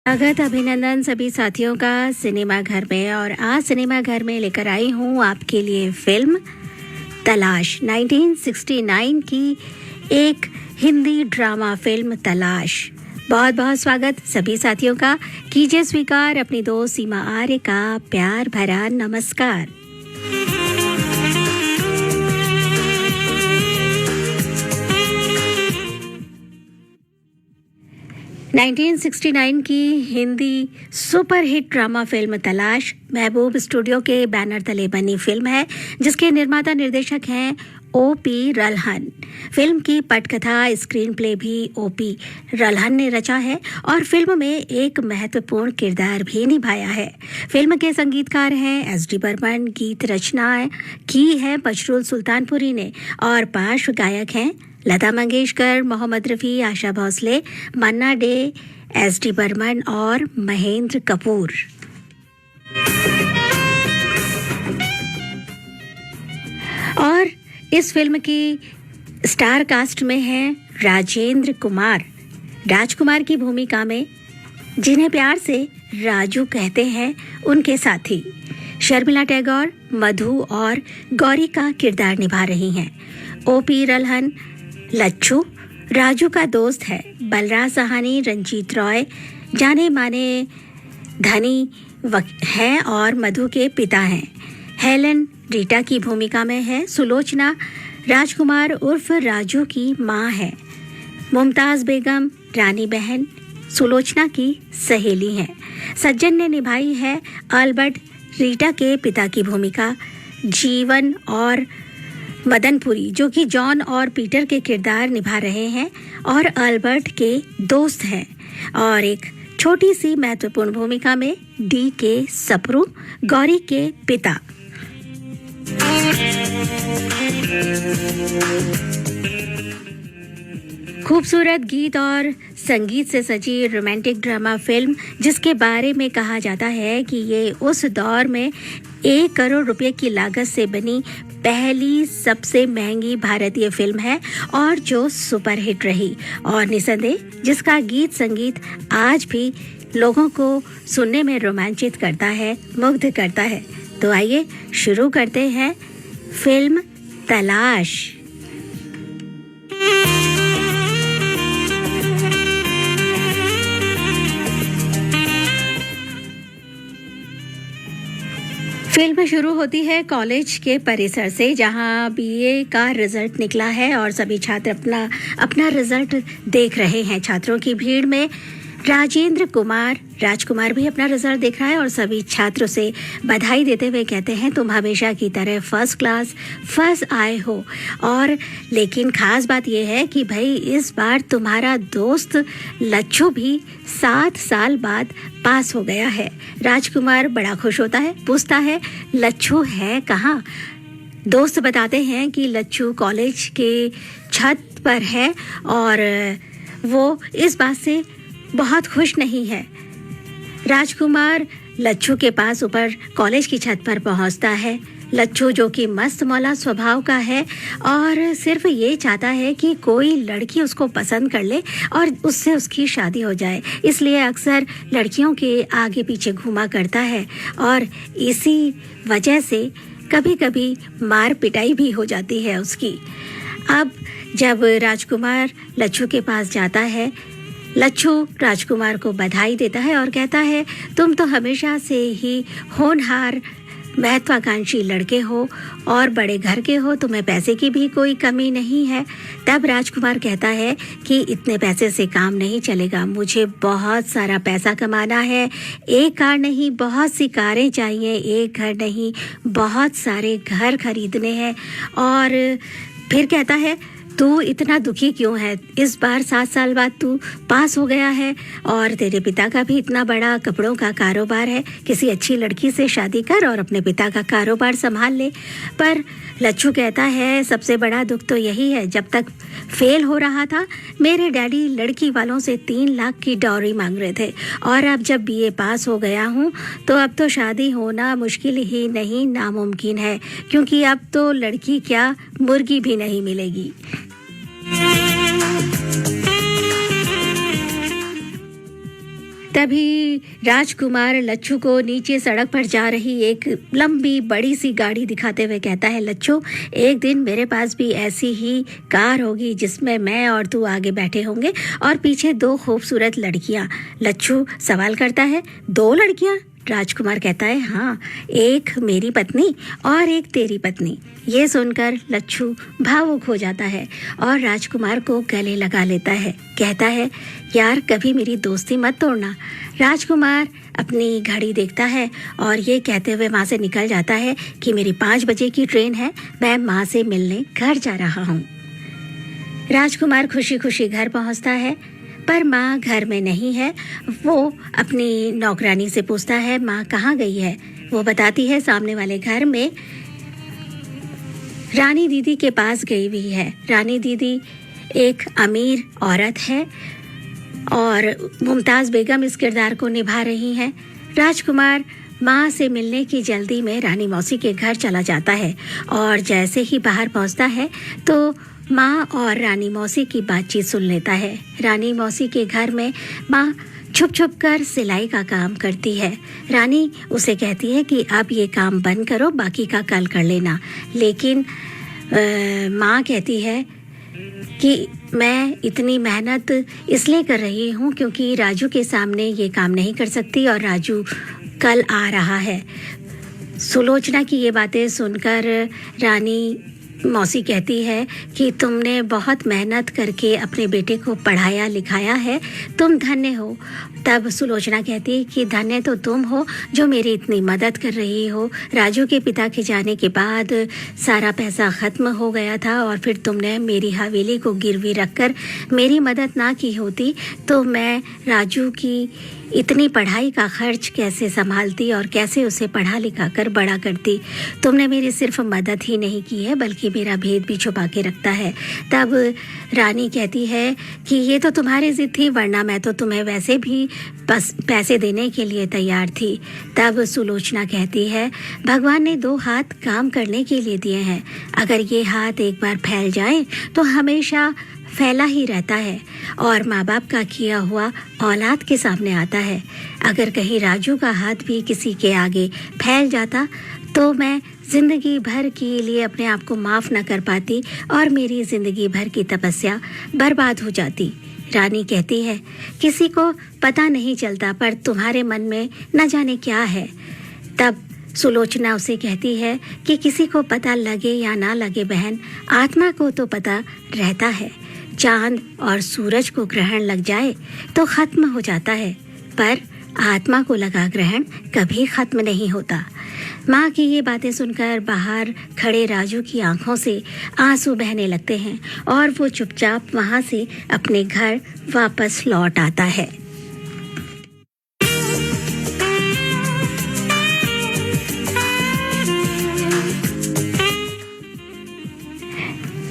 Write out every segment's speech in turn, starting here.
स्वागत अभिनंदन सभी साथियों का सिनेमा घर में। और आज सिनेमा घर में लेकर आई हूँ आपके लिए फिल्म तलाश। 1969 की एक हिंदी ड्रामा फिल्म तलाश। बहुत बहुत स्वागत सभी साथियों का। कीजिए स्वीकार अपनी दोस्त सीमा आर्य का प्यार भरा नमस्कार। 1969 की हिंदी सुपरहिट ड्रामा फिल्म तलाश महबूब स्टूडियो के बैनर तले बनी फिल्म है, जिसके निर्माता निर्देशक हैं O.P. रल्हन। फिल्म की पटकथा स्क्रीन प्ले भी O.P. रल्हन ने रचा है और फिल्म में एक महत्वपूर्ण किरदार भी निभाया है। फिल्म के संगीतकार हैं S.D. बर्मन, गीत रचना की है बशरुल सुल्तानपुरी ने और पार्श्व गायक हैं लता मंगेशकर, मोहम्मद रफ़ी, आशा भोसले, मन्ना डे, S.D. बर्मन और महेंद्र कपूर। और इस फिल्म की स्टार कास्ट में हैं राजेंद्र कुमार। राजकुमार की भूमिका में, जिन्हें प्यार से राजू कहते हैं, उनके साथी शर्मिला टैगोर, मधु और गौरी का किरदार निभा रही हैं। O.P. रल्हन लच्छू राजू का दोस्त है। बलराज साहनी, रंजीत रॉय जाने माने धनी हैं और मधु के पिता हैं। हेलन रीटा की भूमिका में है। सुलोचना राजकुमार उर्फ राजू की माँ है। मुमताज़ बेगम रानी बहन सुलोचना की सहेली हैं। सज्जन ने निभाई है अल्बर्ट रीटा के पिता की भूमिका। जीवन और मदनपुरी, जो कि जॉन और पीटर के किरदार निभा रहे हैं और अल्बर्ट के दोस्त हैं। और एक छोटी सी महत्वपूर्ण भूमिका में D.K. सप्रू, गौरी के पिता। खूबसूरत गीत और संगीत से सजी रोमांटिक ड्रामा फिल्म, जिसके बारे में कहा जाता है कि ये उस दौर में 1 करोड़ रुपए की लागत से बनी पहली सबसे महंगी भारतीय फिल्म है और जो सुपरहिट रही और निसंदेह जिसका गीत संगीत आज भी लोगों को सुनने में रोमांचित करता है, मुग्ध करता है। तो आइए शुरू करते हैं फिल्म तलाश। फिल्म शुरू होती है कॉलेज के परिसर से, जहां BA का रिजल्ट निकला है और सभी छात्र अपना रिजल्ट देख रहे हैं। छात्रों की भीड़ में राजकुमार भी अपना रिजल्ट देख रहा है और सभी छात्रों से बधाई देते हुए कहते हैं, तुम हमेशा की तरह फर्स्ट क्लास फर्स्ट आए हो। और लेकिन खास बात यह है कि भाई इस बार तुम्हारा दोस्त लच्छू भी 7 साल बाद पास हो गया है। राजकुमार बड़ा खुश होता है, पूछता है लच्छू है कहाँ। दोस्त बताते हैं कि लच्छू कॉलेज के छत पर है और वो इस बात से बहुत खुश नहीं है। राजकुमार लच्छू के पास ऊपर कॉलेज की छत पर पहुंचता है। लच्छू, जो कि मस्त मौला स्वभाव का है और सिर्फ ये चाहता है कि कोई लड़की उसको पसंद कर ले और उससे उसकी शादी हो जाए, इसलिए अक्सर लड़कियों के आगे पीछे घूमा करता है और इसी वजह से कभी कभी मार पिटाई भी हो जाती है उसकी। अब जब राजकुमार लच्छू के पास जाता है, लच्छू राजकुमार को बधाई देता है और कहता है, तुम तो हमेशा से ही होनहार महत्वाकांक्षी लड़के हो और बड़े घर के हो, तुम्हें पैसे की भी कोई कमी नहीं है। तब राजकुमार कहता है कि इतने पैसे से काम नहीं चलेगा, मुझे बहुत सारा पैसा कमाना है। एक कार नहीं, बहुत सी कारें चाहिए, एक घर नहीं, बहुत सारे घर खरीदने हैं। और फिर कहता है, तू इतना दुखी क्यों है? इस बार 7 साल बाद तू पास हो गया है और तेरे पिता का भी इतना बड़ा कपड़ों का कारोबार है, किसी अच्छी लड़की से शादी कर और अपने पिता का कारोबार संभाल ले। पर लच्छू कहता है, सबसे बड़ा दुख तो यही है, जब तक फेल हो रहा था मेरे डैडी लड़की वालों से 3 लाख की डॉरी मांग रहे थे और अब जब BA पास हो गया हूँ तो अब तो शादी होना मुश्किल ही नहीं नामुमकिन है, क्योंकि अब तो लड़की क्या मुर्गी भी नहीं मिलेगी। तभी राजकुमार लच्छू को नीचे सड़क पर जा रही एक लंबी बड़ी सी गाड़ी दिखाते हुए कहता है, लच्छू, एक दिन मेरे पास भी ऐसी ही कार होगी जिसमें मैं और तू आगे बैठे होंगे और पीछे दो खूबसूरत लड़कियां। लच्छू सवाल करता है, दो लड़कियां? राजकुमार कहता है, हाँ, एक मेरी पत्नी और एक तेरी पत्नी। ये सुनकर लच्छू भावुक हो जाता है और राजकुमार को गले लगा लेता है। कहता है, यार, कभी मेरी दोस्ती मत तोड़ना। राजकुमार अपनी घड़ी देखता है और ये कहते हुए वहाँ से निकल जाता है कि मेरी 5 बजे की ट्रेन है, मैं माँ से मिलने घर जा रहा हूँ। राजकुमार खुशी खुशी घर पहुँचता है, पर माँ घर में नहीं है। वो अपनी नौकरानी से पूछता है, माँ कहाँ गई है? वो बताती है, सामने वाले घर में रानी दीदी के पास गई हुई है। रानी दीदी एक अमीर औरत है और मुमताज़ बेगम इस किरदार को निभा रही हैं। राजकुमार माँ से मिलने की जल्दी में रानी मौसी के घर चला जाता है और जैसे ही बाहर पहुँचता है तो माँ और रानी मौसी की बातचीत सुन लेता है। रानी मौसी के घर में माँ छुप छुप कर सिलाई का काम करती है। रानी उसे कहती है कि अब ये काम बंद करो, बाकी का कल कर लेना। लेकिन माँ कहती है कि मैं इतनी मेहनत इसलिए कर रही हूँ क्योंकि राजू के सामने ये काम नहीं कर सकती और राजू कल आ रहा है। सुलोचना की ये बातें सुनकर रानी मौसी कहती है कि तुमने बहुत मेहनत करके अपने बेटे को पढ़ाया लिखाया है, तुम धन्य हो। तब सुलोचना कहती है कि धन्य तो तुम हो जो मेरी इतनी मदद कर रही हो। राजू के पिता के जाने के बाद सारा पैसा ख़त्म हो गया था और फिर तुमने मेरी हवेली को गिरवी रखकर मेरी मदद ना की होती तो मैं राजू की इतनी पढ़ाई का खर्च कैसे संभालती और कैसे उसे पढ़ा लिखा कर बड़ा करती। तुमने मेरी सिर्फ मदद ही नहीं की है बल्कि मेरा भेद भी छुपा के रखता है। तब रानी कहती है कि ये तो तुम्हारी जिद थी, वरना मैं तो तुम्हें वैसे भी बस पैसे देने के लिए तैयार थी। तब सुलोचना कहती है, भगवान ने 2 हाथ काम करने के लिए दिए हैं, अगर ये हाथ एक बार फैल जाए तो हमेशा फैला ही रहता है और माँ बाप का किया हुआ औलाद के सामने आता है। अगर कहीं राजू का हाथ भी किसी के आगे फैल जाता तो मैं ज़िंदगी भर के लिए अपने आप को माफ़ न कर पाती और मेरी ज़िंदगी भर की तपस्या बर्बाद हो जाती। रानी कहती है, किसी को पता नहीं चलता पर तुम्हारे मन में न जाने क्या है। तब सुलोचना उसे कहती है कि किसी को पता लगे या ना लगे बहन, आत्मा को तो पता रहता है। चांद और सूरज को ग्रहण लग जाए तो खत्म हो जाता है, पर आत्मा को लगा ग्रहण कभी खत्म नहीं होता। माँ की ये बातें सुनकर बाहर खड़े राजू की आंखों से आंसू बहने लगते हैं और वो चुपचाप वहाँ से अपने घर वापस लौट आता है।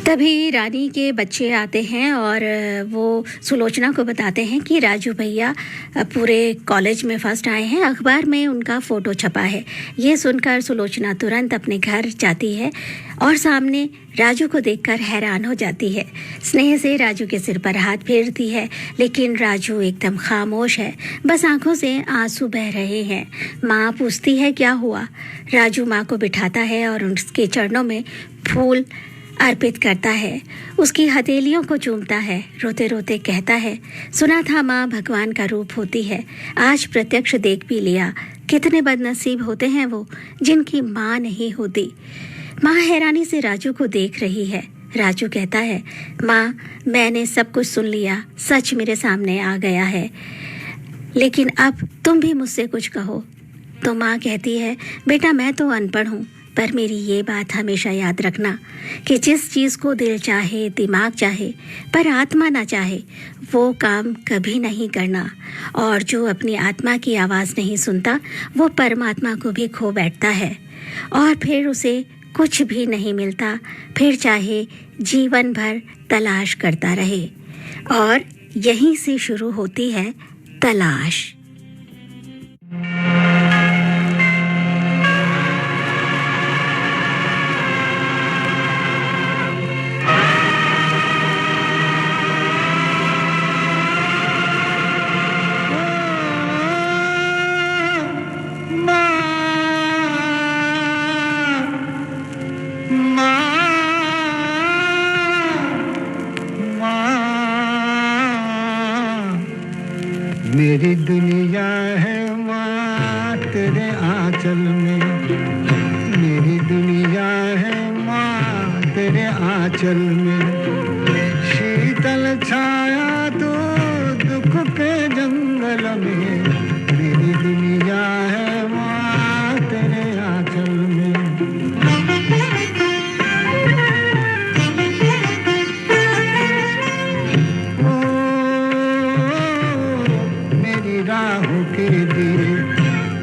तभी रानी के बच्चे आते हैं और वो सुलोचना को बताते हैं कि राजू भैया पूरे कॉलेज में फर्स्ट आए हैं, अखबार में उनका फ़ोटो छपा है। ये सुनकर सुलोचना तुरंत अपने घर जाती है और सामने राजू को देखकर हैरान हो जाती है। स्नेह से राजू के सिर पर हाथ फेरती है, लेकिन राजू एकदम खामोश है, बस आंखों से आंसू बह रहे हैं। माँ पूछती है, क्या हुआ? राजू माँ को बिठाता है और उसके चरणों में फूल अर्पित करता है, उसकी हथेलियों को चूमता है, रोते रोते कहता है, सुना था माँ भगवान का रूप होती है, आज प्रत्यक्ष देख भी लिया। कितने बदनसीब होते हैं वो जिनकी माँ नहीं होती। माँ हैरानी से राजू को देख रही है। राजू कहता है, माँ, मैंने सब कुछ सुन लिया, सच मेरे सामने आ गया है, लेकिन अब तुम भी मुझसे कुछ कहो। तो माँ कहती है, बेटा, मैं तो अनपढ़ हूँ, पर मेरी ये बात हमेशा याद रखना कि जिस चीज़ को दिल चाहे, दिमाग चाहे, पर आत्मा ना चाहे, वो काम कभी नहीं करना। और जो अपनी आत्मा की आवाज़ नहीं सुनता, वो परमात्मा को भी खो बैठता है और फिर उसे कुछ भी नहीं मिलता, फिर चाहे जीवन भर तलाश करता रहे। और यहीं से शुरू होती है तलाश। दुनिया है माँ तेरे आंचल में, मेरी दुनिया है माँ तेरे आंचल में। शीतल छाया तो दुख के जंगल में, मेरी दुनिया है माँ तेरे आंचल में। ओ मेरी राहों के दिए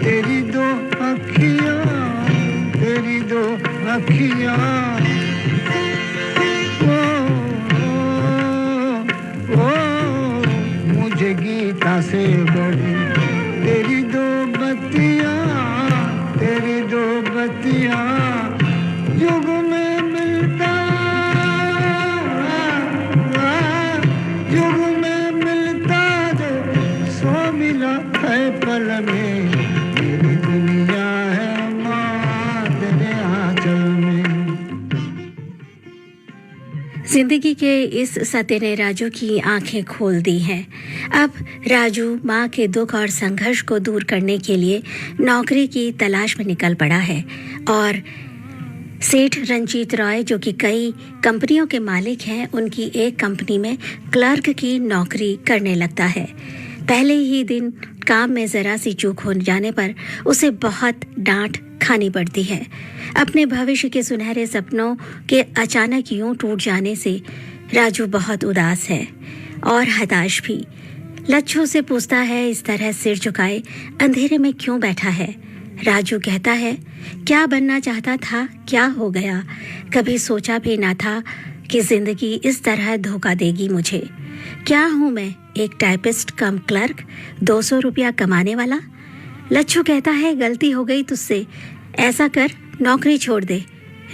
तेरी दो अखियाँ, तेरी दो अखियाँ। मुझे गीता से बड़ी तेरी दो बत्तियाँ, तेरी दो बत्तियाँ। युग में मिलता, युग में मिलता जो सो मिला है पल में, मेरी दुनिया है माँ तेरे आंचल में। जिंदगी के इस सत्य ने राजू की आंखें खोल दी हैं। अब राजू माँ के दुख और संघर्ष को दूर करने के लिए नौकरी की तलाश में निकल पड़ा है और सेठ रंजीत रॉय जो कि कई कंपनियों के मालिक हैं, उनकी एक कंपनी में क्लर्क की नौकरी करने लगता है। पहले ही दिन काम में जरा सी चूक हो जाने पर उसे बहुत डांट खानी पड़ती है। अपने भविष्य के सुनहरे सपनों के अचानक यूं टूट जाने से राजू बहुत उदास है और हताश भी। लच्छू से पूछता है, इस तरह सिर झुकाए अंधेरे में क्यों बैठा है? राजू कहता है, क्या बनना चाहता था, क्या हो गया? कभी सोचा भी ना था कि जिंदगी इस तरह धोखा देगी मुझे। क्या हूँ मैं, एक टाइपिस्ट कम क्लर्क, 200 रुपया कमाने वाला? लच्छू कहता है, गलती हो गई तुझसे, ऐसा कर नौकरी छोड़ दे।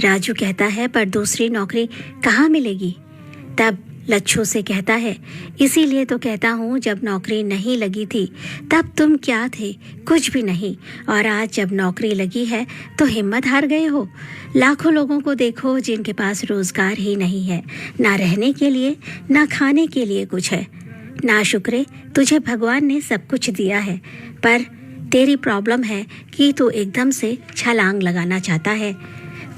राजू कहता है, पर दूसरी नौकरी कहाँ मिलेगी? तब लच्छू से कहता है, इसीलिए तो कहता हूँ, जब नौकरी नहीं लगी थी तब तुम क्या थे? कुछ भी नहीं। और आज जब नौकरी लगी है तो हिम्मत हार गए हो। लाखों लोगों को देखो जिनके पास रोजगार ही नहीं है, ना रहने के लिए ना खाने के लिए कुछ है। ना शुक्रे, तुझे भगवान ने सब कुछ दिया है, पर तेरी प्रॉब्लम है कि तू एकदम से छलांग लगाना चाहता है।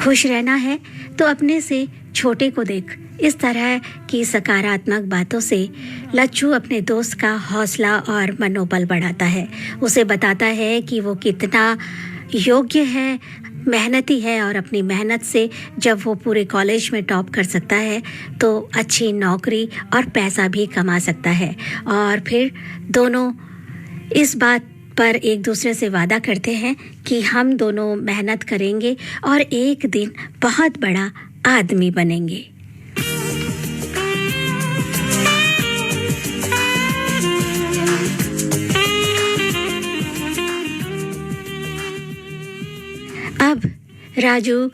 खुश रहना है तो अपने से छोटे को देख। इस तरह की सकारात्मक बातों से लच्छू अपने दोस्त का हौसला और मनोबल बढ़ाता है। उसे बताता है कि वो कितना योग्य है, मेहनती है और अपनी मेहनत से जब वो पूरे कॉलेज में टॉप कर सकता है तो अच्छी नौकरी और पैसा भी कमा सकता है। और फिर दोनों इस बात पर एक दूसरे से वादा करते हैं कि हम दोनों मेहनत करेंगे और एक दिन बहुत बड़ा आदमी बनेंगे। अब राजू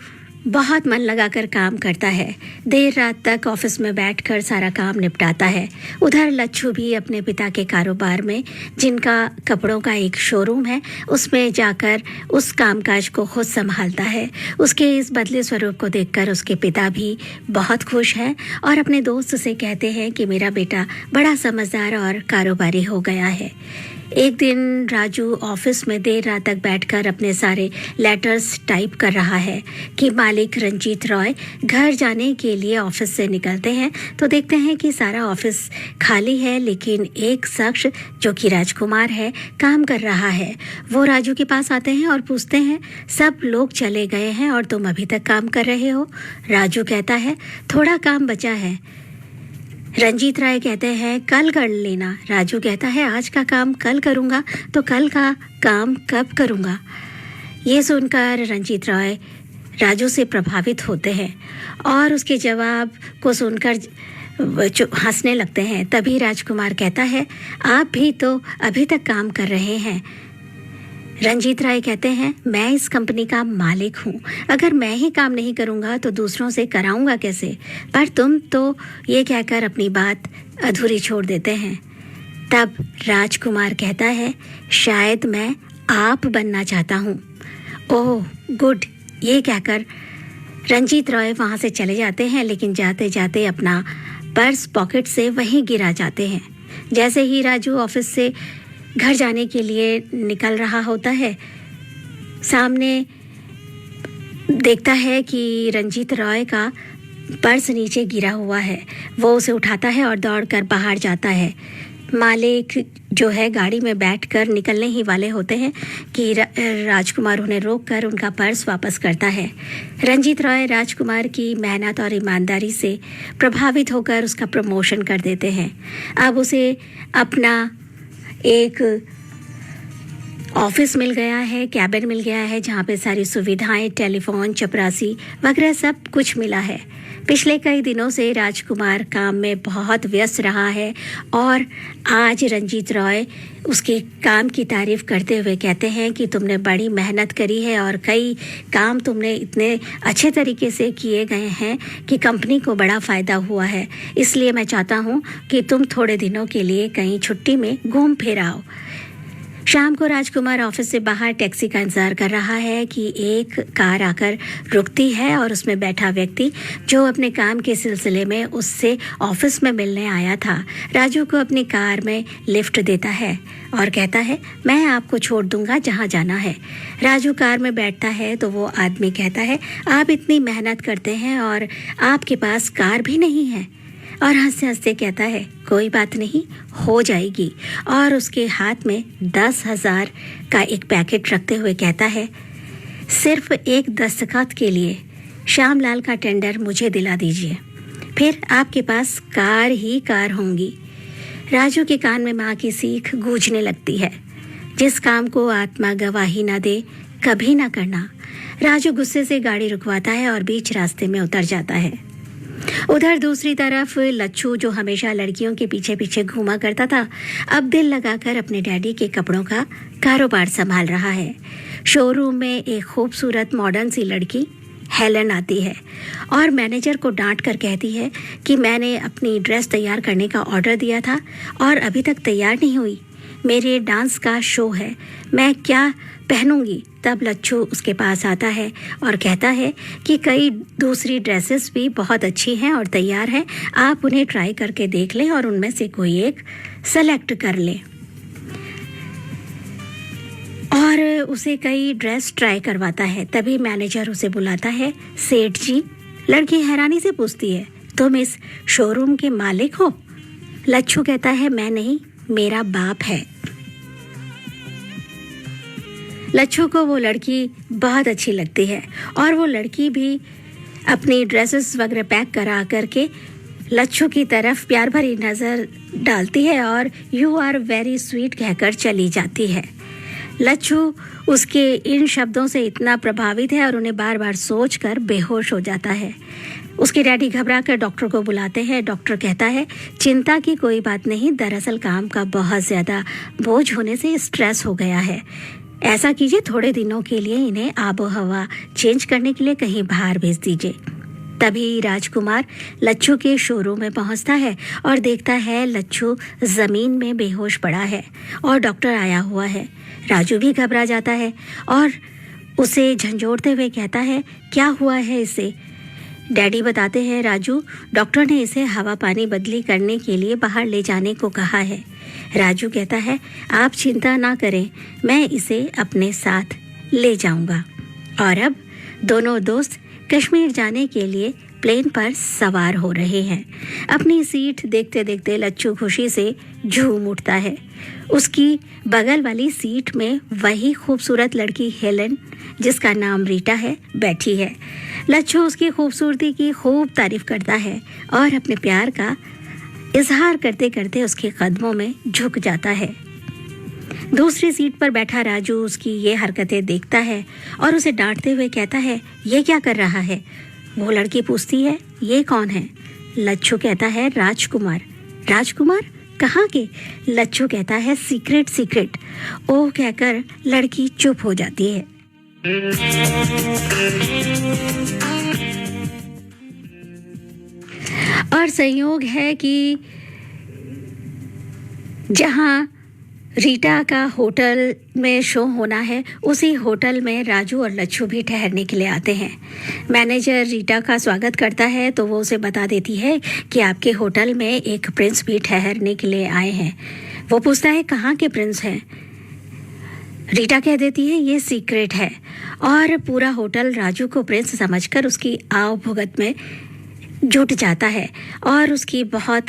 बहुत मन लगाकर काम करता है। देर रात तक ऑफिस में बैठकर सारा काम निपटाता है। उधर लच्छू भी अपने पिता के कारोबार में, जिनका कपड़ों का एक शोरूम है, उसमें जाकर उस कामकाज को खुद संभालता है। उसके इस बदले स्वरूप को देखकर उसके पिता भी बहुत खुश हैं और अपने दोस्त से कहते हैं कि मेरा बेटा बड़ा समझदार और कारोबारी हो गया है। एक दिन राजू ऑफिस में देर रात तक बैठकर अपने सारे लेटर्स टाइप कर रहा है कि मालिक रंजीत रॉय घर जाने के लिए ऑफिस से निकलते हैं तो देखते हैं कि सारा ऑफिस खाली है, लेकिन एक शख्स जो कि राजकुमार है काम कर रहा है। वो राजू के पास आते हैं और पूछते हैं, सब लोग चले गए हैं और तुम अभी तक काम कर रहे हो? राजू कहता है, थोड़ा काम बचा है। रंजीत राय कहते हैं, कल कर लेना। राजू कहता है, आज का काम कल करूँगा तो कल का काम कब करूँगा? ये सुनकर रंजीत राय राजू से प्रभावित होते हैं और उसके जवाब को सुनकर हंसने लगते हैं। तभी राजकुमार कहता है, आप भी तो अभी तक काम कर रहे हैं। रंजीत राय कहते हैं, मैं इस कंपनी का मालिक हूँ, अगर मैं ही काम नहीं करूँगा तो दूसरों से कराऊँगा कैसे? पर तुम तो ये कहकर अपनी बात अधूरी छोड़ देते हैं। तब राजकुमार कहता है, शायद मैं आप बनना चाहता हूँ। ओह गुड, ये कहकर रंजीत रॉय वहाँ से चले जाते हैं, लेकिन जाते जाते अपना पर्स पॉकेट से वहीं गिरा जाते हैं। जैसे ही राजू ऑफिस से घर जाने के लिए निकल रहा होता है। सामने देखता है कि रंजीत रॉय का पर्स नीचे गिरा हुआ है। वो उसे उठाता है और दौड़कर बाहर जाता है। मालिक जो है गाड़ी में बैठकर निकलने ही वाले होते हैं कि राजकुमार उन्हें रोककर उनका पर्स वापस करता है। रंजीत रॉय राजकुमार की मेहनत और ईमानदारी से प्रभावित होकर उसका प्रमोशन कर देते हैं। अब उसे अपना एक ऑफिस मिल गया है, कैबिन मिल गया है, जहाँ पे सारी सुविधाएं, टेलीफोन, चपरासी वगैरह सब कुछ मिला है। पिछले कई दिनों से राजकुमार काम में बहुत व्यस्त रहा है और आज रंजीत रॉय उसके काम की तारीफ करते हुए कहते हैं कि तुमने बड़ी मेहनत करी है और कई काम तुमने इतने अच्छे तरीके से किए गए हैं कि कंपनी को बड़ा फ़ायदा हुआ है। इसलिए मैं चाहता हूँ कि तुम थोड़े दिनों के लिए कहीं छुट्टी में घूम फिर आओ। शाम को राजकुमार ऑफिस से बाहर टैक्सी का इंतजार कर रहा है कि एक कार आकर रुकती है और उसमें बैठा व्यक्ति जो अपने काम के सिलसिले में उससे ऑफिस में मिलने आया था, राजू को अपनी कार में लिफ्ट देता है और कहता है, मैं आपको छोड़ दूंगा जहां जाना है। राजू कार में बैठता है तो वो आदमी कहता है, आप इतनी मेहनत करते हैं और आपके पास कार भी नहीं है, और हंसते हंसते कहता है, कोई बात नहीं, हो जाएगी। और उसके हाथ में 10,000 का एक पैकेट रखते हुए कहता है, सिर्फ एक दस्तखत के लिए श्यामलाल का टेंडर मुझे दिला दीजिए, फिर आपके पास कार ही कार होंगी। राजू के कान में माँ की सीख गूंजने लगती है, जिस काम को आत्मा गवाही ना दे कभी ना करना। राजू गुस्से से गाड़ी रुकवाता है और बीच रास्ते में उतर जाता है। उधर दूसरी तरफ लच्छू, जो हमेशा लड़कियों के पीछे पीछे घूमा करता था, अब दिल लगाकर अपने डैडी के कपड़ों का कारोबार संभाल रहा है। शोरूम में एक खूबसूरत मॉडर्न सी लड़की हेलन आती है और मैनेजर को डांट कर कहती है कि मैंने अपनी ड्रेस तैयार करने का ऑर्डर दिया था और अभी तक तैयार नहीं हुई। मेरे डांस का शो है, मैं क्या पहनूंगी। तब लच्छू उसके पास आता है और कहता है कि कई दूसरी ड्रेसेस भी बहुत अच्छी हैं और तैयार हैं, आप उन्हें ट्राई करके देख लें और उनमें से कोई एक सेलेक्ट कर लें। और उसे कई ड्रेस ट्राई करवाता है। तभी मैनेजर उसे बुलाता है, सेठ जी। लड़की हैरानी से पूछती है, तुम इस शोरूम के मालिक हो? लच्छू कहता है, मैं नहीं, मेरा बाप है। लच्छू को वो लड़की बहुत अच्छी लगती है और वो लड़की भी अपनी ड्रेसेस वगैरह पैक करा करके लच्छू की तरफ प्यार भरी नज़र डालती है और यू आर वेरी स्वीट कहकर चली जाती है। लच्छू उसके इन शब्दों से इतना प्रभावित है और उन्हें बार बार सोच कर बेहोश हो जाता है। उसके डैडी घबरा कर डॉक्टर को बुलाते हैं। डॉक्टर कहता है, चिंता की कोई बात नहीं, दरअसल काम का बहुत ज़्यादा बोझ होने से स्ट्रेस हो गया है। ऐसा कीजिए, थोड़े दिनों के लिए इन्हें आबो हवा चेंज करने के लिए कहीं बाहर भेज दीजिए। तभी राजकुमार लच्छू के शोरूम में पहुंचता है और देखता है लच्छू ज़मीन में बेहोश पड़ा है और डॉक्टर आया हुआ है। राजू भी घबरा जाता है और उसे झंझोड़ते हुए कहता है, क्या हुआ है इसे? डैडी बताते हैं, राजू, डॉक्टर ने इसे हवा पानी बदली करने के लिए बाहर ले जाने को कहा है। राजू कहता है, आप चिंता ना करें, मैं इसे अपने साथ ले जाऊंगा। और अब दोनों दोस्त कश्मीर जाने के लिए प्लेन पर सवार हो रहे हैं। अपनी सीट देखते देखते लच्छू खुशी से झूम उठता है। उसकी बगल वाली सीट में वही खूबसूरत लड़की हेलन, जिसका नाम रीटा है, बैठी है। लच्छू उसकी खूबसूरती की खूब तारीफ करता है और अपने प्यार का इजहार करते करते उसके कदमों में झुक जाता है। दूसरी सीट पर बैठा राजू उसकी ये हरकतें देखता है और उसे डांटते हुए कहता है, ये क्या कर रहा है? वो लड़की पूछती है, ये कौन है? लच्छू कहता है, राजकुमार। राजकुमार? कहाँ के? लच्छू कहता है, सीक्रेट। ओह कहकर लड़की चुप हो जाती है। और संयोग है कि जहाँ रीटा का होटल में शो होना है, उसी होटल में राजू और लच्छू भी ठहरने के लिए आते हैं। मैनेजर रीटा का स्वागत करता है तो वो उसे बता देती है कि आपके होटल में एक प्रिंस भी ठहरने के लिए आए हैं। वो पूछता है कहाँ के प्रिंस हैं। रीटा कह देती है ये सीक्रेट है, और पूरा होटल राजू को प्रिंस समझकर उसकी आव भुगत में जुट जाता है और उसकी बहुत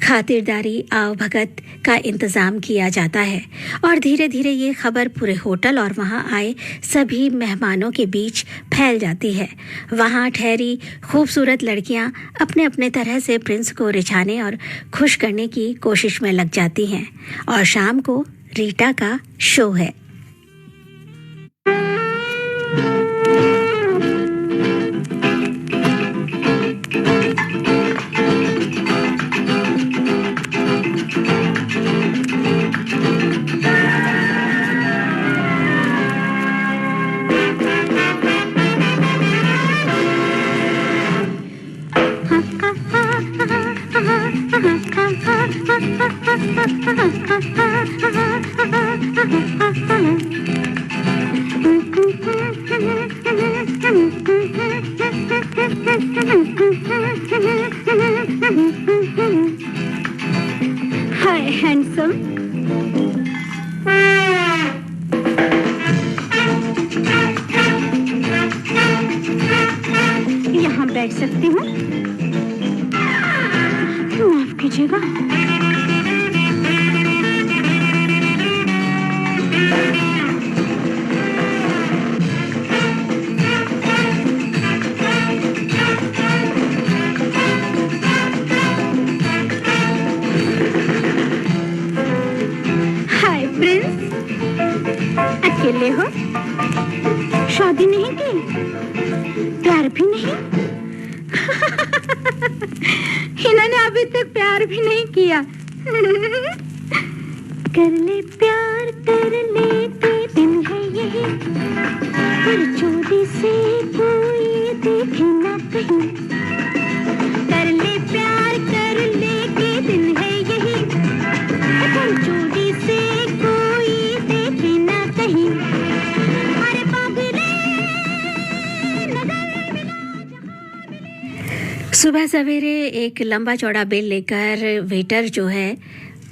खातिरदारी आव भगत का इंतज़ाम किया जाता है। और धीरे धीरे ये खबर पूरे होटल और वहाँ आए सभी मेहमानों के बीच फैल जाती है। वहाँ ठहरी खूबसूरत लड़कियाँ अपने अपने तरह से प्रिंस को रिझाने और खुश करने की कोशिश में लग जाती हैं। और शाम को रीटा का शो है। हाय हैंडसम, यहाँ बैठ सकती हूँ? माफ कीजिएगा। हाय प्रिंस, अकेले हो? शादी नहीं की? प्यार भी नहीं? इन्होंने अभी तक प्यार भी नहीं किया। कर ले प्यार कर ले के दिन है यही, पर चोरी से कोई देखे ना कहीं। कर ले प्यार कर ले के दिन है यही, पर चोरी से कोई देखे ना कहीं। अरे पागले नजर मिला। सुबह सवेरे एक लंबा चौड़ा बिल लेकर वेटर जो है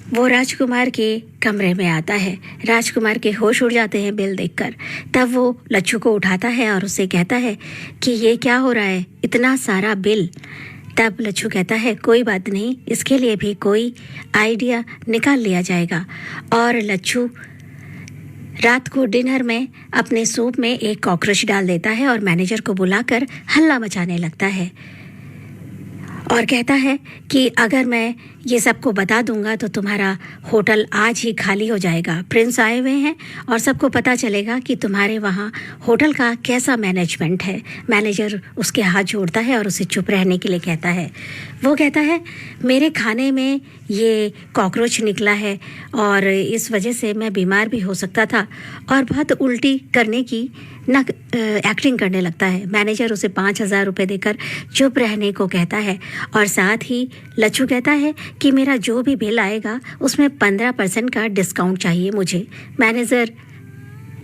वो राजकुमार के कमरे में आता है। राजकुमार के होश उड़ जाते हैं बिल देखकर। तब वो लच्छू को उठाता है और उससे कहता है कि ये क्या हो रहा है, इतना सारा बिल। तब लच्छू कहता है कोई बात नहीं, इसके लिए भी कोई आइडिया निकाल लिया जाएगा। और लच्छू रात को डिनर में अपने सूप में एक कॉकरोच डाल देता है और मैनेजर को बुलाकर हल्ला मचाने लगता है और कहता है कि अगर मैं ये सबको बता दूंगा तो तुम्हारा होटल आज ही खाली हो जाएगा। प्रिंस आए हुए हैं और सबको पता चलेगा कि तुम्हारे वहाँ होटल का कैसा मैनेजमेंट है। मैनेजर उसके हाथ जोड़ता है और उसे चुप रहने के लिए कहता है। वो कहता है मेरे खाने में ये कॉकरोच निकला है और इस वजह से मैं बीमार भी हो सकता था, और बहुत उल्टी करने की एक्टिंग करने लगता है। मैनेजर उसे 5,000 रुपये देकर चुप रहने को कहता है और साथ ही लच्छू कहता है कि मेरा जो भी बिल आएगा उसमें 15% का डिस्काउंट चाहिए मुझे। मैनेजर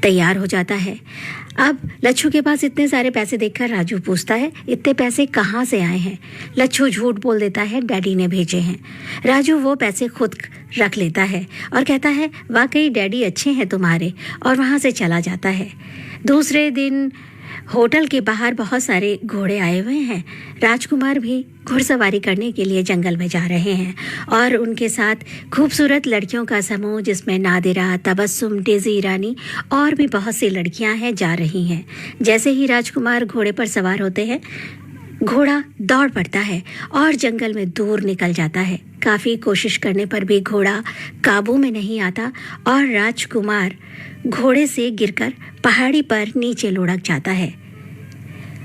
तैयार हो जाता है। अब लच्छू के पास इतने सारे पैसे देखकर राजू पूछता है इतने पैसे कहाँ से आए हैं। लच्छू झूठ बोल देता है डैडी ने भेजे हैं। राजू वो पैसे खुद रख लेता है और कहता है वाकई डैडी अच्छे हैं तुम्हारे, और वहाँ से चला जाता है। दूसरे दिन होटल के बाहर बहुत सारे घोड़े आए हुए हैं। राजकुमार भी घुड़सवारी करने के लिए जंगल में जा रहे हैं और उनके साथ खूबसूरत लड़कियों का समूह जिसमें नादिरा, तबस्सुम, डेज़ी रानी और भी बहुत सी लड़कियां हैं जा रही हैं। जैसे ही राजकुमार घोड़े पर सवार होते हैं, घोड़ा दौड़ पड़ता है और जंगल में दूर निकल जाता है। काफ़ी कोशिश करने पर भी घोड़ा काबू में नहीं आता और राजकुमार घोड़े से गिरकर पहाड़ी पर नीचे लुढ़क जाता है।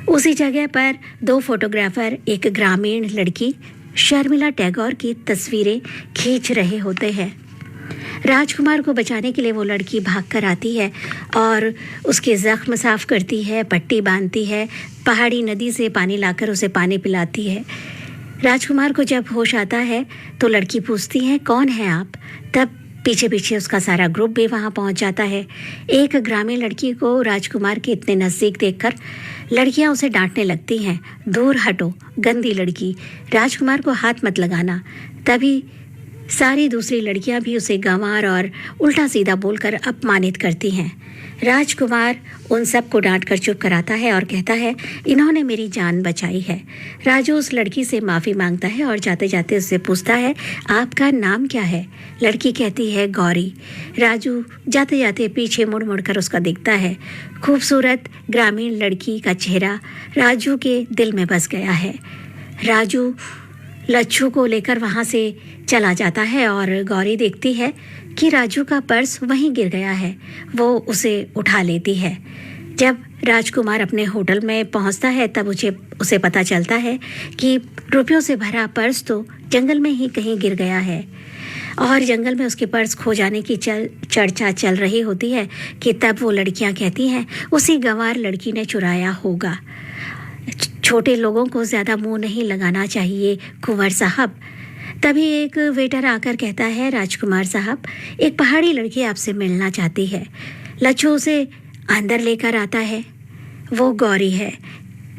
उसी जगह पर 2 फोटोग्राफर एक ग्रामीण लड़की शर्मिला टैगोर की तस्वीरें खींच रहे होते हैं। राजकुमार को बचाने के लिए वो लड़की भागकर आती है और उसके ज़ख्म साफ करती है, पट्टी बांधती है, पहाड़ी नदी से पानी लाकर उसे पानी पिलाती है। राजकुमार को जब होश आता है तो लड़की पूछती है कौन है आप। तब पीछे पीछे उसका सारा ग्रुप भी वहाँ पहुँच जाता है। एक ग्रामीण लड़की को राजकुमार के इतने नज़दीक देखकर लड़कियाँ उसे डांटने लगती हैं, दूर हटो गंदी लड़की, राजकुमार को हाथ मत लगाना। तभी सारी दूसरी लड़कियां भी उसे गंवार और उल्टा सीधा बोलकर अपमानित करती हैं। राजकुमार उन सबको डांट कर चुप कराता है और कहता है, इन्होंने मेरी जान बचाई है। राजू उस लड़की से माफ़ी मांगता है और जाते जाते उससे पूछता है, आपका नाम क्या है? लड़की कहती है, गौरी। राजू जाते जाते पीछे मुड़ मुड़ कर उसका देखता है। खूबसूरत ग्रामीण लड़की का चेहरा राजू के दिल में बस गया है। राजू लच्छू को लेकर वहाँ से चला जाता है और गौरी देखती है कि राजू का पर्स वहीं गिर गया है। वो उसे उठा लेती है। जब राजकुमार अपने होटल में पहुँचता है तब उसे पता चलता है कि रुपयों से भरा पर्स तो जंगल में ही कहीं गिर गया है और जंगल में उसके पर्स खो जाने की चर्चा चल रही होती है कि तब वो लड़कियां कहती हैं, उसी गंवार लड़की ने चुराया होगा। छोटे लोगों को ज़्यादा मुंह नहीं लगाना चाहिए कुंवर साहब। तभी एक वेटर आकर कहता है, राजकुमार साहब, एक पहाड़ी लड़की आपसे मिलना चाहती है। लच्छू उसे अंदर लेकर आता है। वो गौरी है।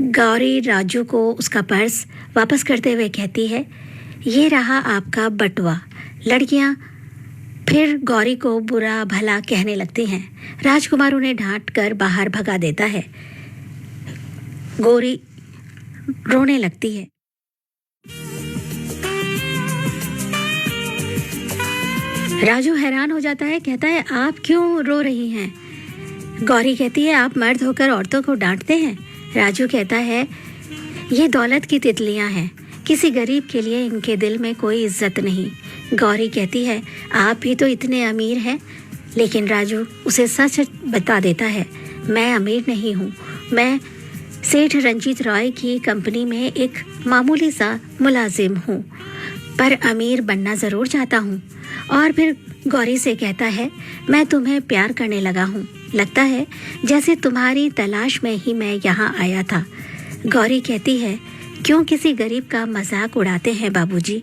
गौरी राजू को उसका पर्स वापस करते हुए कहती है, ये रहा आपका बटुआ। लड़कियां फिर गौरी को बुरा भला कहने लगती हैं। राजकुमार उन्हें डांट कर बाहर भगा देता है। गौरी रोने लगती है। राजू हैरान हो जाता है, कहता है, आप क्यों रो रही हैं? गौरी कहती है, आप मर्द होकर औरतों को डांटते हैं। राजू कहता है, ये दौलत की तितलियां हैं, किसी गरीब के लिए इनके दिल में कोई इज्जत नहीं। गौरी कहती है, आप भी तो इतने अमीर हैं। लेकिन राजू उसे सच बता देता है, मैं अमीर नहीं हूँ, मैं सेठ रंजीत रॉय की कंपनी में एक मामूली सा मुलाजिम हूँ, पर अमीर बनना ज़रूर चाहता हूँ। और फिर गौरी से कहता है, मैं तुम्हें प्यार करने लगा हूँ, लगता है जैसे तुम्हारी तलाश में ही मैं यहाँ आया था। गौरी कहती है, क्यों किसी गरीब का मजाक उड़ाते हैं बाबूजी?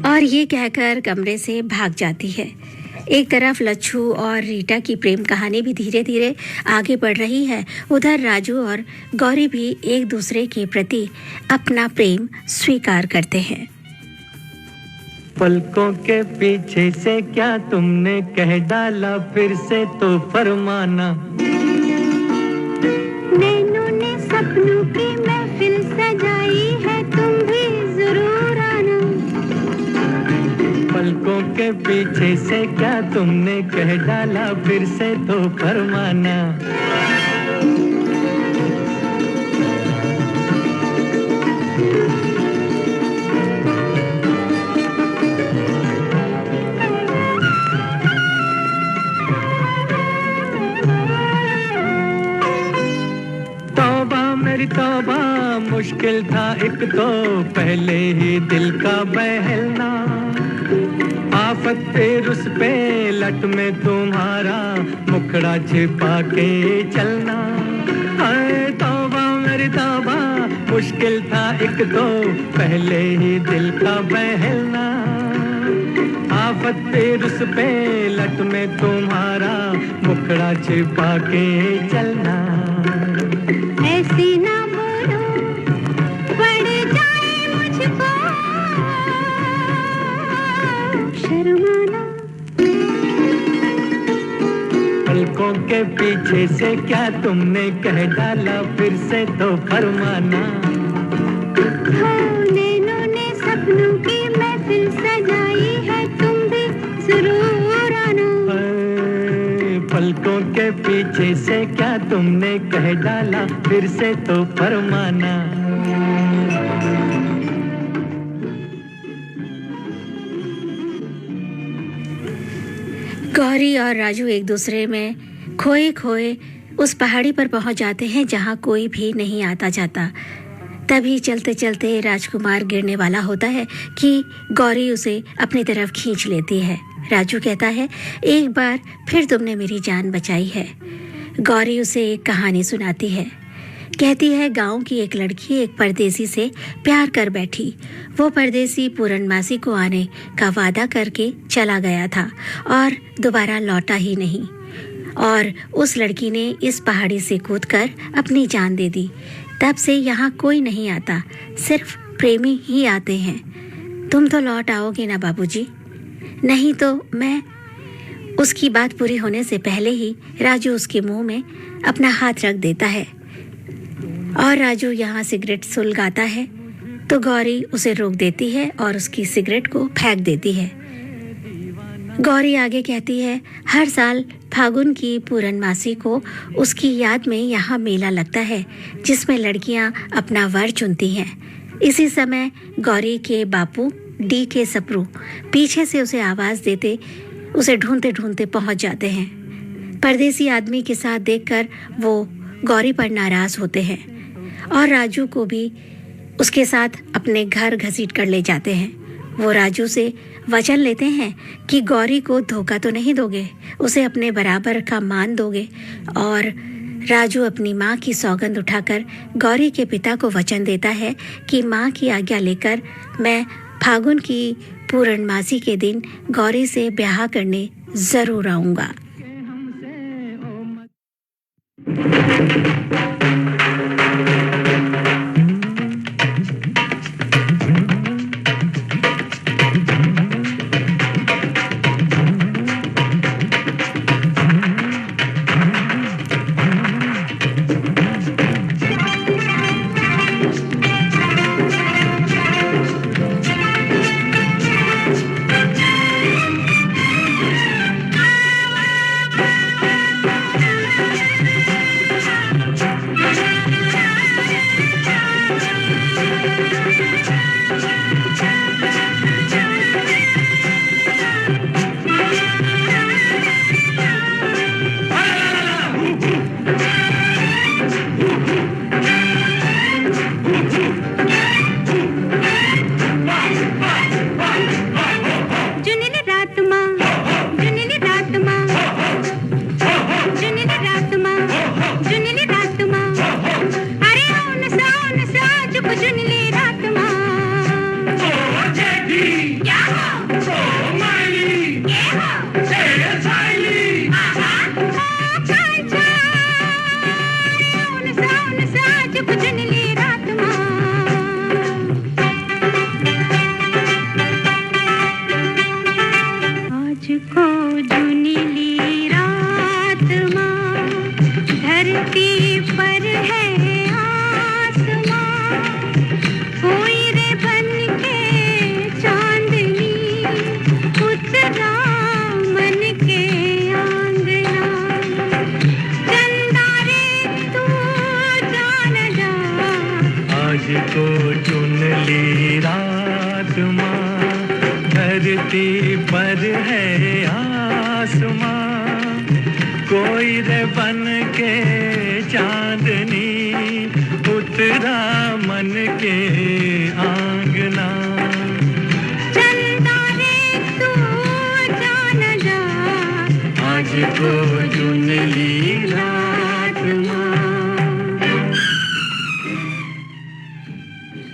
और ये कहकर कमरे से भाग जाती है। एक तरफ लच्छू और रीटा की प्रेम कहानी भी धीरे धीरे आगे बढ़ रही है, उधर राजू और गौरी भी एक दूसरे के प्रति अपना प्रेम स्वीकार करते हैं। पलकों के पीछे से क्या तुमने कह डाला, फिर से तो फरमाना। नैनों ने सपनों की महफिल सजाई है, तुम भी जरूर आना। पलकों के पीछे से क्या तुमने कह डाला, फिर से तो फरमाना। मेरी तौबा मुश्किल था एक तो पहले ही दिल का बहलना। आफत फिर उस पे लट में तुम्हारा मुखड़ा छिपा के चलना। हाय तौबा मेरी तौबा मुश्किल था एक तो पहले ही दिल का बहलना। आफत फिर उस पे लट में तुम्हारा मुखड़ा छिपा के चलना। ऐसी ना बोलो पड़ जाए मुझको शर्माना। पलकों के पीछे से क्या तुमने कह डाला, फिर से तो फरमाना। हो नैनों ने सपनों की महफिल सजाई है, तुम भी जरूर आना। पलकों के पीछे से क्या तुमने कह डाला, फिर से तो फरमाना। गौरी और राजू एक दूसरे में खोए खोए उस पहाड़ी पर पहुंच जाते हैं जहां कोई भी नहीं आता जाता। तभी चलते चलते राजकुमार गिरने वाला होता है कि गौरी उसे अपनी तरफ खींच लेती है। राजू कहता है, एक बार फिर तुमने मेरी जान बचाई है। गौरी उसे एक कहानी सुनाती है। कहती है, गांव की एक लड़की एक परदेसी से प्यार कर बैठी। वो परदेसी पूर्णमासी को आने का वादा करके चला गया था और दोबारा लौटा ही नहीं। और उस लड़की ने इस पहाड़ी से कूदकर अपनी जान दे दी। तब से यहाँ कोई नहीं आता, सिर्फ प्रेमी ही आते हैं। तुम तो लौट आओगे ना बाबूजी? नहीं तो मैं। उसकी बात पूरी होने से पहले ही राजू उसके मुंह में अपना हाथ रख देता है और राजू यहाँ सिगरेट सुलगाता है तो गौरी उसे रोक देती है और उसकी सिगरेट को फेंक देती है। गौरी आगे कहती है, हर साल फागुन की पूर्णमासी को उसकी याद में यहाँ मेला लगता है जिसमें लड़कियाँ अपना वर चुनती हैं। इसी समय गौरी के बापू डी के सप्रू पीछे से उसे आवाज़ देते उसे ढूंढते ढूंढते पहुंच जाते हैं। परदेसी आदमी के साथ देखकर वो गौरी पर नाराज़ होते हैं और राजू को भी उसके साथ अपने घर घसीट कर ले जाते हैं। वो राजू से वचन लेते हैं कि गौरी को धोखा तो नहीं दोगे, उसे अपने बराबर का मान दोगे। और राजू अपनी माँ की सौगंध उठाकर गौरी के पिता को वचन देता है कि माँ की आज्ञा लेकर मैं फागुन की पूर्णमासी के दिन गौरी से ब्याह करने ज़रूर आऊँगा।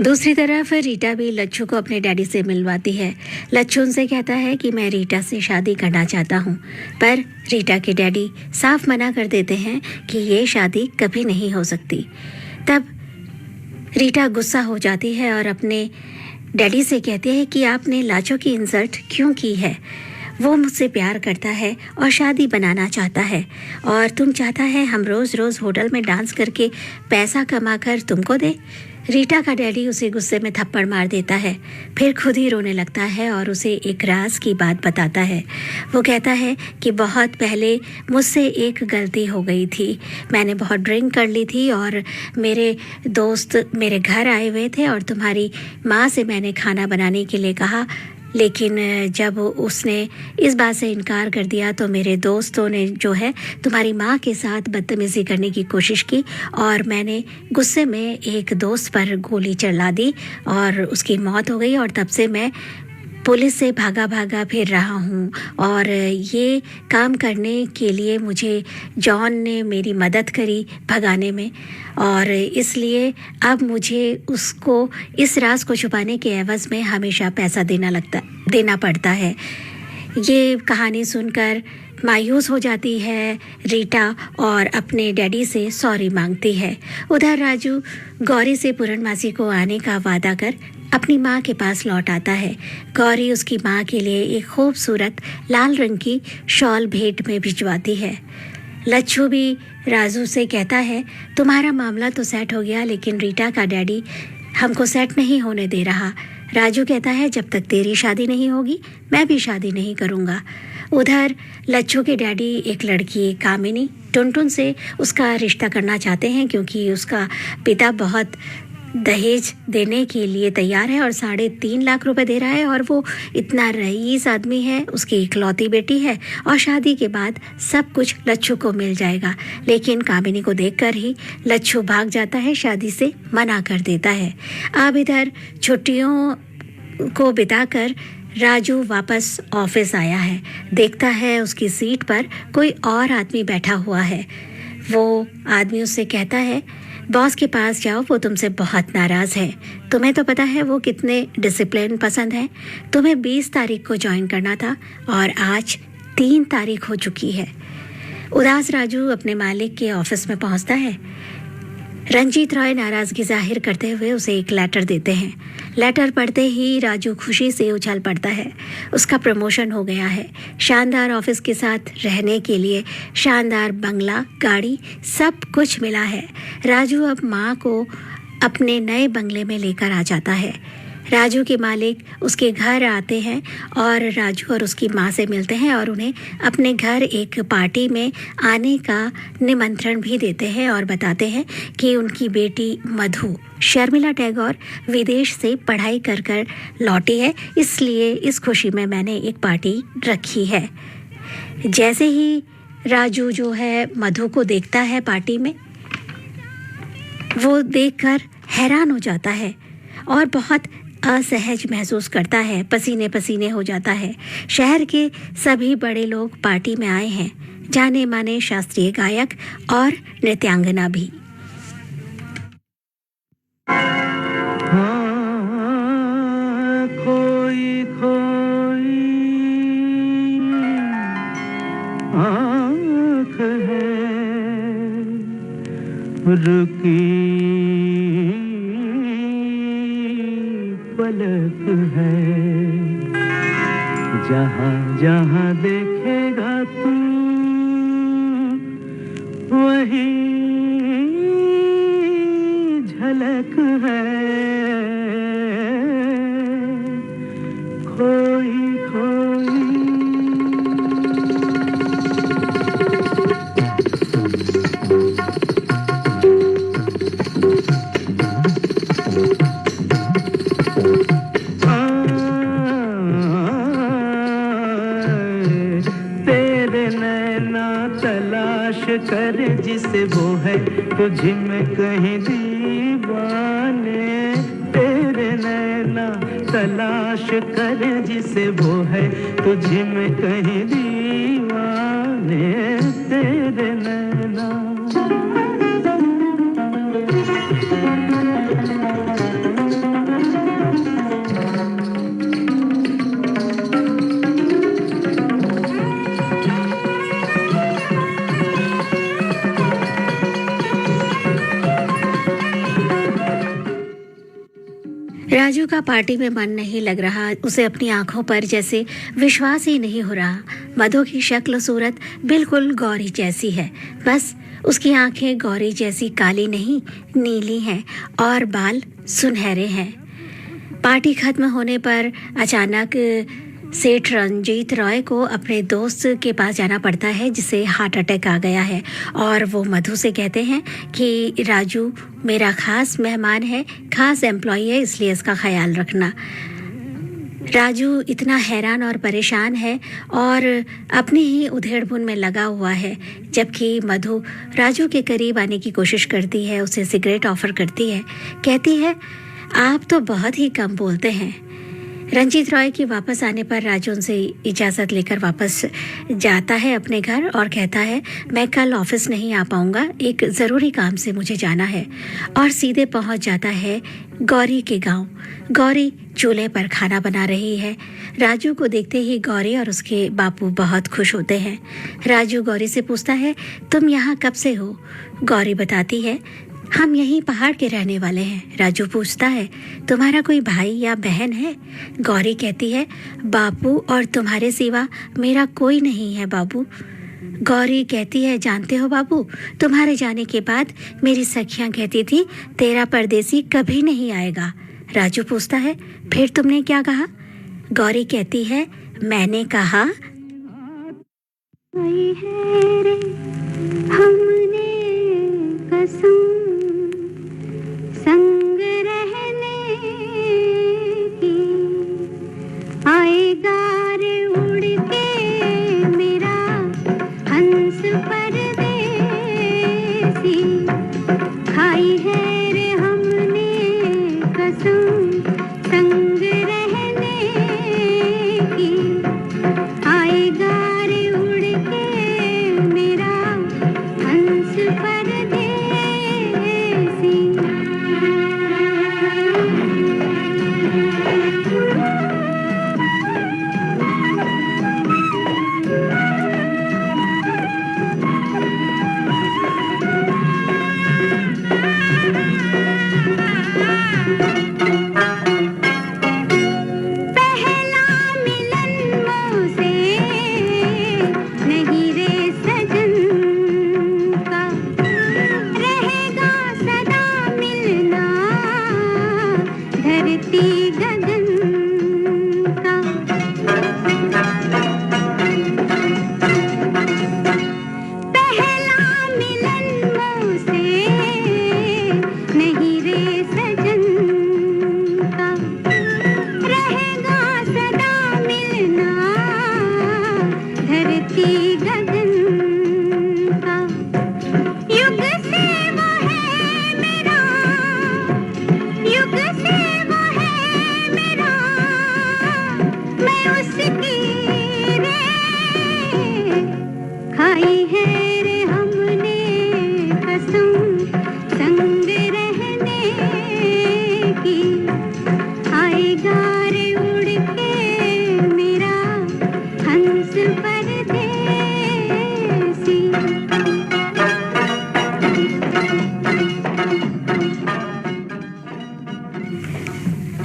दूसरी तरफ रीटा भी लच्छू को अपने डैडी से मिलवाती है। लच्छू उनसे कहता है कि मैं रीटा से शादी करना चाहता हूँ, पर रीटा के डैडी साफ मना कर देते हैं कि ये शादी कभी नहीं हो सकती। तब रीटा गुस्सा हो जाती है और अपने डैडी से कहती है कि आपने लाचो की इंसल्ट क्यों की है। वो मुझसे प्यार करता है और शादी बनाना चाहता है और तुम चाहता है हम रोज़ रोज़ होटल में डांस करके पैसा कमा कर तुमको दे। रीटा का डैडी उसे गुस्से में थप्पड़ मार देता है, फिर खुद ही रोने लगता है और उसे एक राज की बात बताता है। वो कहता है कि बहुत पहले मुझसे एक गलती हो गई थी। मैंने बहुत ड्रिंक कर ली थी और मेरे दोस्त मेरे घर आए हुए थे और तुम्हारी माँ से मैंने खाना बनाने के लिए कहा, लेकिन जब उसने इस बात से इनकार कर दिया तो मेरे दोस्तों ने जो है तुम्हारी माँ के साथ बदतमीज़ी करने की कोशिश की और मैंने गुस्से में एक दोस्त पर गोली चला दी और उसकी मौत हो गई। और तब से मैं पुलिस से भागा फिर रहा हूँ और ये काम करने के लिए मुझे जॉन ने मेरी मदद करी भगाने में और इसलिए अब मुझे उसको इस राज को छुपाने के एवज़ में हमेशा पैसा देना पड़ता है। ये कहानी सुनकर मायूस हो जाती है रीटा और अपने डैडी से सॉरी मांगती है। उधर राजू गौरी से पूर्णमासी को आने का वादा कर अपनी माँ के पास लौट आता है। गौरी उसकी माँ के लिए एक खूबसूरत लाल रंग की शॉल भेंट में भिजवाती है। लच्छू भी राजू से कहता है, तुम्हारा मामला तो सेट हो गया, लेकिन रीटा का डैडी हमको सेट नहीं होने दे रहा। राजू कहता है, जब तक तेरी शादी नहीं होगी मैं भी शादी नहीं करूँगा। उधर लच्छू के डैडी एक लड़की कामिनी टुनटुन से उसका रिश्ता करना चाहते हैं, क्योंकि उसका पिता बहुत दहेज देने के लिए तैयार है और 3.5 लाख रुपए दे रहा है, और वो इतना रईस आदमी है, उसकी इकलौती बेटी है और शादी के बाद सब कुछ लच्छू को मिल जाएगा। लेकिन कामिनी को देखकर ही लच्छू भाग जाता है, शादी से मना कर देता है। अब इधर छुट्टियों को बिताकर राजू वापस ऑफिस आया है। देखता है उसकी सीट पर कोई और आदमी बैठा हुआ है। वो आदमी उससे कहता है, बॉस के पास जाओ, वो तुमसे बहुत नाराज़ है। तुम्हें तो पता है वो कितने डिसिप्लिन पसंद हैं। तुम्हें 20 तारीख को ज्वाइन करना था और आज 3 तारीख हो चुकी है। उदास राजू अपने मालिक के ऑफिस में पहुंचता है। रंजीत रॉय नाराज़गी जाहिर करते हुए उसे एक लेटर देते हैं। लेटर पढ़ते ही राजू खुशी से उछल पड़ता है। उसका प्रमोशन हो गया है। शानदार ऑफिस के साथ रहने के लिए शानदार बंगला, गाड़ी, सब कुछ मिला है। राजू अब माँ को अपने नए बंगले में लेकर आ जाता है। राजू के मालिक उसके घर आते हैं और राजू और उसकी माँ से मिलते हैं और उन्हें अपने घर एक पार्टी में आने का निमंत्रण भी देते हैं और बताते हैं कि उनकी बेटी मधु शर्मिला टैगोर विदेश से पढ़ाई कर कर लौटी है, इसलिए इस खुशी में मैंने एक पार्टी रखी है। जैसे ही राजू जो है मधु को देखता है पार्टी में, वो देखकर हैरान हो जाता है और बहुत असहज महसूस करता है। पसीने पसीने हो जाता है। शहर के सभी बड़े लोग पार्टी में आए हैं, जाने माने शास्त्रीय गायक और नृत्यांगना भी। खोई खोई आँख है, रुकी पलक है, जहाँ जहाँ देखेगा तू वही झलक है। खोई खोई कर जिसे वो है तुझ में कहीं दीवाने, तेरे नैना तलाश कर जिसे वो है तुझ में कहीं दीवाने, तेरे नैना। राजू का पार्टी में मन नहीं लग रहा। उसे अपनी आंखों पर जैसे विश्वास ही नहीं हो रहा। मधु की शक्ल सूरत बिल्कुल गौरी जैसी है, बस उसकी आंखें गौरी जैसी काली नहीं नीली हैं और बाल सुनहरे हैं। पार्टी खत्म होने पर अचानक सेठ रंजीत रॉय को अपने दोस्त के पास जाना पड़ता है जिसे हार्ट अटैक आ गया है, और वो मधु से कहते हैं कि राजू मेरा खास मेहमान है, खास एम्प्लॉई है, इसलिए इसका ख्याल रखना। राजू इतना हैरान और परेशान है और अपनी ही उधेड़-बुन में लगा हुआ है, जबकि मधु राजू के करीब आने की कोशिश करती है, उसे सिगरेट ऑफर करती है, कहती है आप तो बहुत ही कम बोलते हैं। रंजीत रॉय के वापस आने पर राजू उनसे इजाज़त लेकर वापस जाता है अपने घर और कहता है मैं कल ऑफिस नहीं आ पाऊंगा, एक ज़रूरी काम से मुझे जाना है, और सीधे पहुंच जाता है गौरी के गांव। गौरी चूल्हे पर खाना बना रही है। राजू को देखते ही गौरी और उसके बापू बहुत खुश होते हैं। राजू गौरी से पूछता है, तुम यहाँ कब से हो? गौरी बताती है, हम यहीं पहाड़ के रहने वाले हैं। राजू पूछता है, तुम्हारा कोई भाई या बहन है? गौरी कहती है, बापू और तुम्हारे सिवा मेरा कोई नहीं है बाबू। गौरी कहती है, जानते हो बाबू, तुम्हारे जाने के बाद मेरी सखियां कहती थी तेरा परदेसी कभी नहीं आएगा। राजू पूछता है, फिर तुमने क्या कहा? गौरी कहती है, मैंने कहा आई है रे हमने कसम संग रहने की, आएगा रे उड़ के मेरा हंस परदेसी, खाई है रे हमने कसम संग रहने की, आएगा रे उड़ के मेरा हंस परदेसी। पहला मिलन मोसे नहीं रे सजन का, रहेगा सदा मिलना धरती गगन का। पहला मिलन मोसे नहीं रे सजन का, रहेगा सदा मिलना धरती गगन का। युग से वो है मेरा, युग से वो है मेरा, मैं उसकी रे खाई है रे हमने कसम संग रहने की, आएगा रे उड़ के मेरा हंस परदेसी।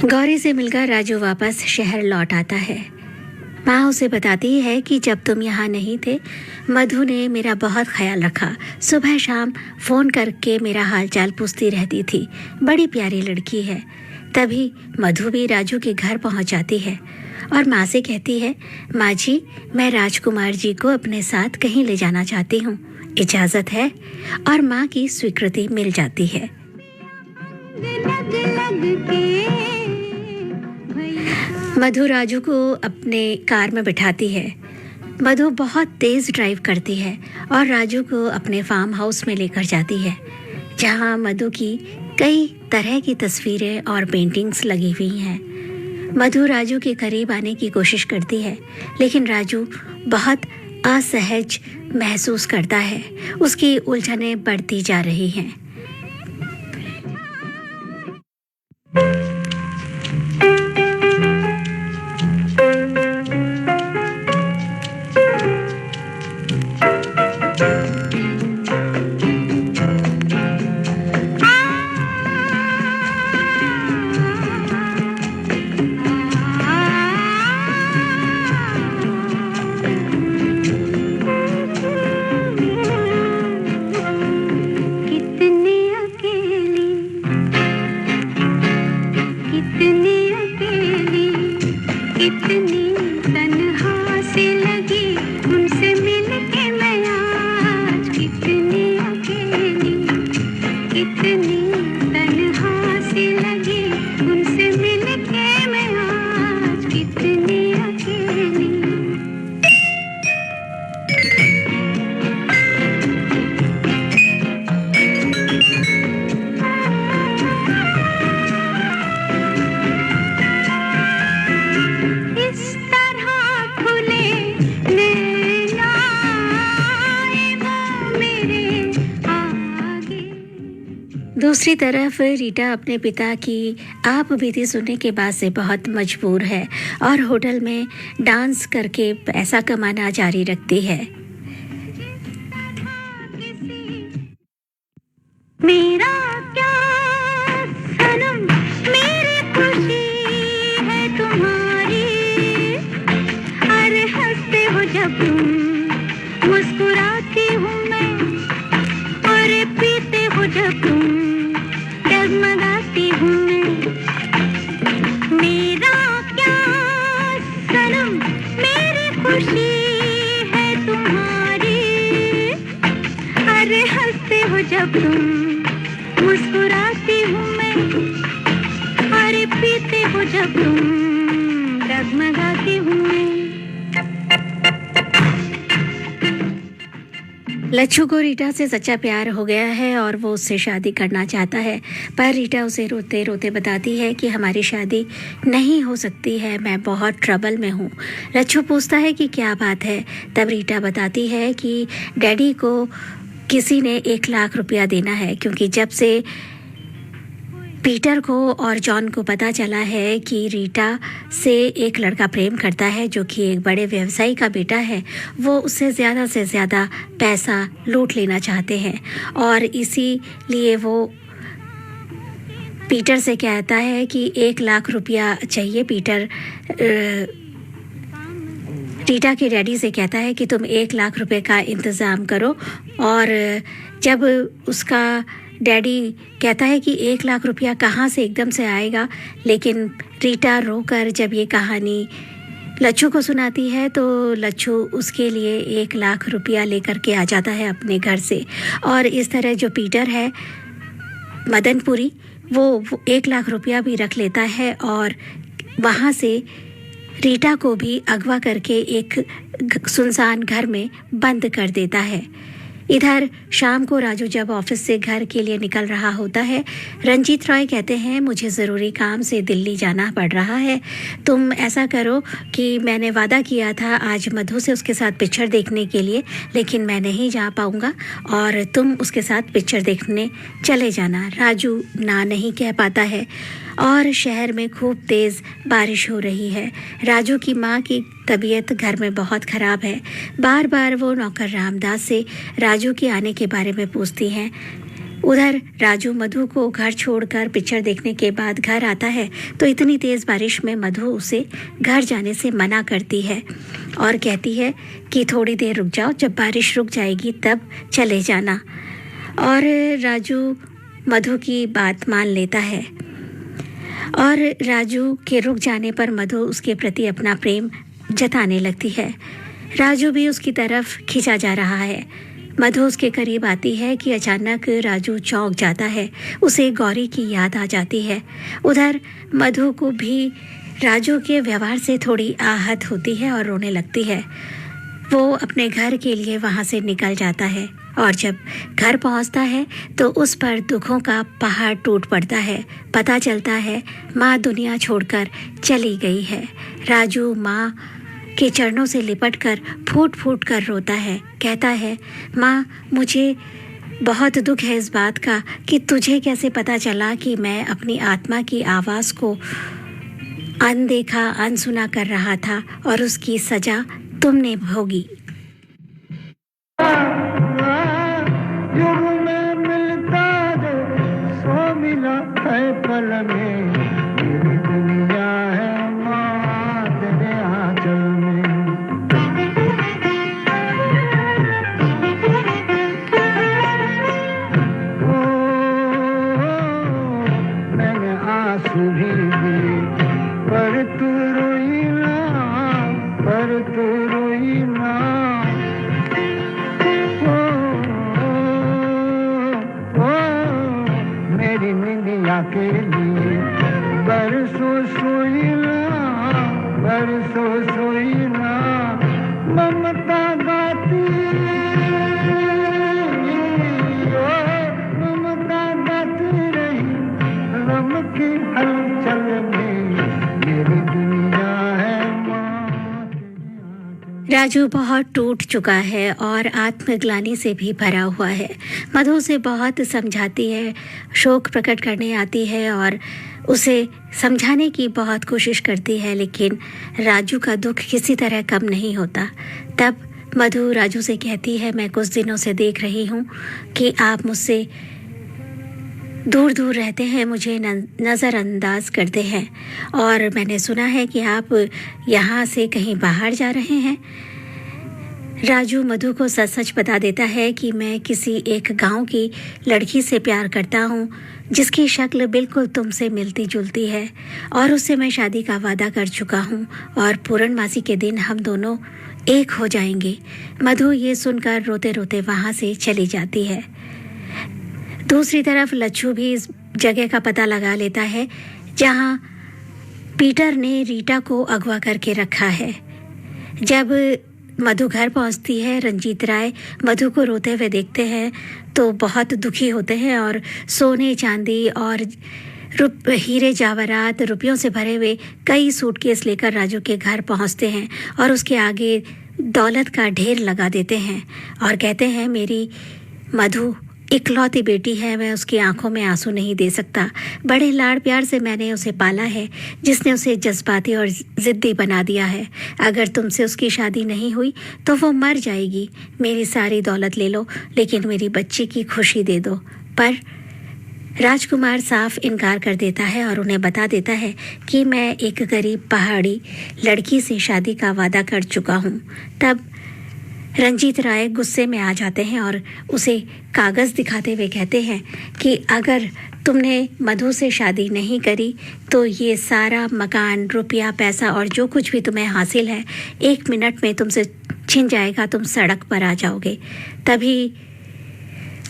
गौरी से मिलकर राजू वापस शहर लौट आता है। माँ उसे बताती है कि जब तुम यहाँ नहीं थे, मधु ने मेरा बहुत ख्याल रखा। सुबह शाम फ़ोन करके मेरा हालचाल पूछती रहती थी। बड़ी प्यारी लड़की है। तभी मधु भी राजू के घर पहुँच जाती है और माँ से कहती है, माँ जी, मैं राजकुमार जी को अपने साथ कहीं ले जाना चाहती हूँ, इजाज़त है? और माँ की स्वीकृति मिल जाती है। लग लग के मधु राजू को अपने कार में बिठाती है। मधु बहुत तेज़ ड्राइव करती है और राजू को अपने फार्म हाउस में लेकर जाती है, जहां मधु की कई तरह की तस्वीरें और पेंटिंग्स लगी हुई हैं। मधु राजू के करीब आने की कोशिश करती है, लेकिन राजू बहुत असहज महसूस करता है। उसकी उलझनें बढ़ती जा रही हैं। दूसरी तरफ रीटा अपने पिता की आप बीती सुनने के बाद से बहुत मजबूर है और होटल में डांस करके पैसा कमाना जारी रखती है। मेरा क्या सनम, मेरी खुशी है तुम्हारी। अरे हंसते हो जब तुम, मुस्कुराती हूँ मैं। अरे पीते हो जब तुम, डगमगाती हूँ मैं। मेरा क्या सनम, मेरी खुशी है तुम्हारी। अरे हंसते हो जब तुम, मुस्कुराती हूँ मैं। अरे पीते हो जब तुम, डगमगाती हूँ मैं। लच्छू को रीटा से सच्चा प्यार हो गया है और वो उससे शादी करना चाहता है, पर रीटा उसे रोते रोते बताती है कि हमारी शादी नहीं हो सकती है, मैं बहुत ट्रबल में हूँ। लच्छू पूछता है कि क्या बात है। तब रीटा बताती है कि डैडी को किसी ने 1 लाख रुपया देना है, क्योंकि जब से पीटर को और जॉन को पता चला है कि रीटा से एक लड़का प्रेम करता है जो कि एक बड़े व्यवसायी का बेटा है, वो उससे ज़्यादा से ज़्यादा पैसा लूट लेना चाहते हैं और इसीलिए वो पीटर से कहता है कि 1 लाख रुपया चाहिए। पीटर रीटा के डैडी से कहता है कि तुम 1 लाख रुपए का इंतज़ाम करो और जब उसका डैडी कहता है कि 1 लाख रुपया कहाँ से एकदम से आएगा, लेकिन रीटा रोकर जब ये कहानी लच्छू को सुनाती है तो लच्छू उसके लिए 1 लाख रुपया लेकर के आ जाता है अपने घर से। और इस तरह जो पीटर है मदनपुरी, वो 1 लाख रुपया भी रख लेता है और वहाँ से रीटा को भी अगवा करके एक सुनसान घर में बंद कर देता है। इधर शाम को राजू जब ऑफिस से घर के लिए निकल रहा होता है, रंजीत रॉय कहते हैं मुझे ज़रूरी काम से दिल्ली जाना पड़ रहा है, तुम ऐसा करो कि मैंने वादा किया था आज मधु से उसके साथ पिक्चर देखने के लिए, लेकिन मैं नहीं जा पाऊँगा और तुम उसके साथ पिक्चर देखने चले जाना। राजू ना नहीं कह पाता है और शहर में खूब तेज़ बारिश हो रही है। राजू की माँ की तबीयत घर में बहुत ख़राब है। बार बार वो नौकर रामदास से राजू के आने के बारे में पूछती हैं। उधर राजू मधु को घर छोड़कर पिक्चर देखने के बाद घर आता है तो इतनी तेज़ बारिश में मधु उसे घर जाने से मना करती है और कहती है कि थोड़ी देर रुक जाओ, जब बारिश रुक जाएगी तब चले जाना। और राजू मधु की बात मान लेता है और राजू के रुक जाने पर मधु उसके प्रति अपना प्रेम जताने लगती है। राजू भी उसकी तरफ खिंचा जा रहा है। मधु उसके करीब आती है कि अचानक राजू चौंक जाता है, उसे गौरी की याद आ जाती है। उधर मधु को भी राजू के व्यवहार से थोड़ी आहत होती है और रोने लगती है। वो अपने घर के लिए वहाँ से निकल जाता है और जब घर पहुँचता है तो उस पर दुखों का पहाड़ टूट पड़ता है। पता चलता है माँ दुनिया छोड़कर चली गई है। राजू माँ के चरणों से लिपटकर फूट फूट कर रोता है, कहता है माँ मुझे बहुत दुख है इस बात का कि तुझे कैसे पता चला कि मैं अपनी आत्मा की आवाज़ को अनदेखा अनसुना कर रहा था और उसकी सज़ा तुमने भोगी। युग में मिलता जो सो मिला है पल में, मेरी दुनिया है माँ तेरे आंचल में। ओ, मैंने आंसू भी दिए पर तू रोई ना, पर तू रोई ना। मेरी निंदिया के लिए बरसों सोई ना, बरसों सोई ना। ममता गाती ममता गाती रही गम की हलचल में, मेरी दुनिया है माँ। राजू बहुत टूट चुका है और आत्मग्लानि से भी भरा हुआ है। मधु उसे बहुत समझाती है, शोक प्रकट करने आती है और उसे समझाने की बहुत कोशिश करती है, लेकिन राजू का दुख किसी तरह कम नहीं होता। तब मधु राजू से कहती है, मैं कुछ दिनों से देख रही हूँ कि आप मुझसे दूर दूर रहते हैं, मुझे नज़रअंदाज करते हैं और मैंने सुना है कि आप यहाँ से कहीं बाहर जा रहे हैं। राजू मधु को सच सच बता देता है कि मैं किसी एक गांव की लड़की से प्यार करता हूँ जिसकी शक्ल बिल्कुल तुमसे मिलती जुलती है और उससे मैं शादी का वादा कर चुका हूँ और पूर्णमासी के दिन हम दोनों एक हो जाएंगे। मधु ये सुनकर रोते रोते वहाँ से चली जाती है। दूसरी तरफ लच्छू भी इस जगह का पता लगा लेता है जहाँ पीटर ने रीटा को अगवा करके रखा है। जब मधु घर पहुंचती है, रंजीत राय मधु को रोते हुए देखते हैं तो बहुत दुखी होते हैं और सोने चांदी और हीरे जवाहरात रुपयों से भरे हुए कई सूटकेस लेकर राजू के घर पहुंचते हैं और उसके आगे दौलत का ढेर लगा देते हैं और कहते हैं, मेरी मधु इकलौती बेटी है, मैं उसकी आंखों में आंसू नहीं दे सकता। बड़े लाड़ प्यार से मैंने उसे पाला है, जिसने उसे जज्बाती और ज़िद्दी बना दिया है। अगर तुमसे उसकी शादी नहीं हुई तो वो मर जाएगी। मेरी सारी दौलत ले लो, लेकिन मेरी बच्ची की खुशी दे दो। पर राजकुमार साफ इनकार कर देता है और उन्हें बता देता है कि मैं एक गरीब पहाड़ी लड़की से शादी का वादा कर चुका हूँ। तब रंजीत राय गुस्से में आ जाते हैं और उसे कागज़ दिखाते हुए कहते हैं कि अगर तुमने मधु से शादी नहीं करी तो ये सारा मकान, रुपया, पैसा और जो कुछ भी तुम्हें हासिल है 1 मिनट में तुमसे छिन जाएगा, तुम सड़क पर आ जाओगे। तभी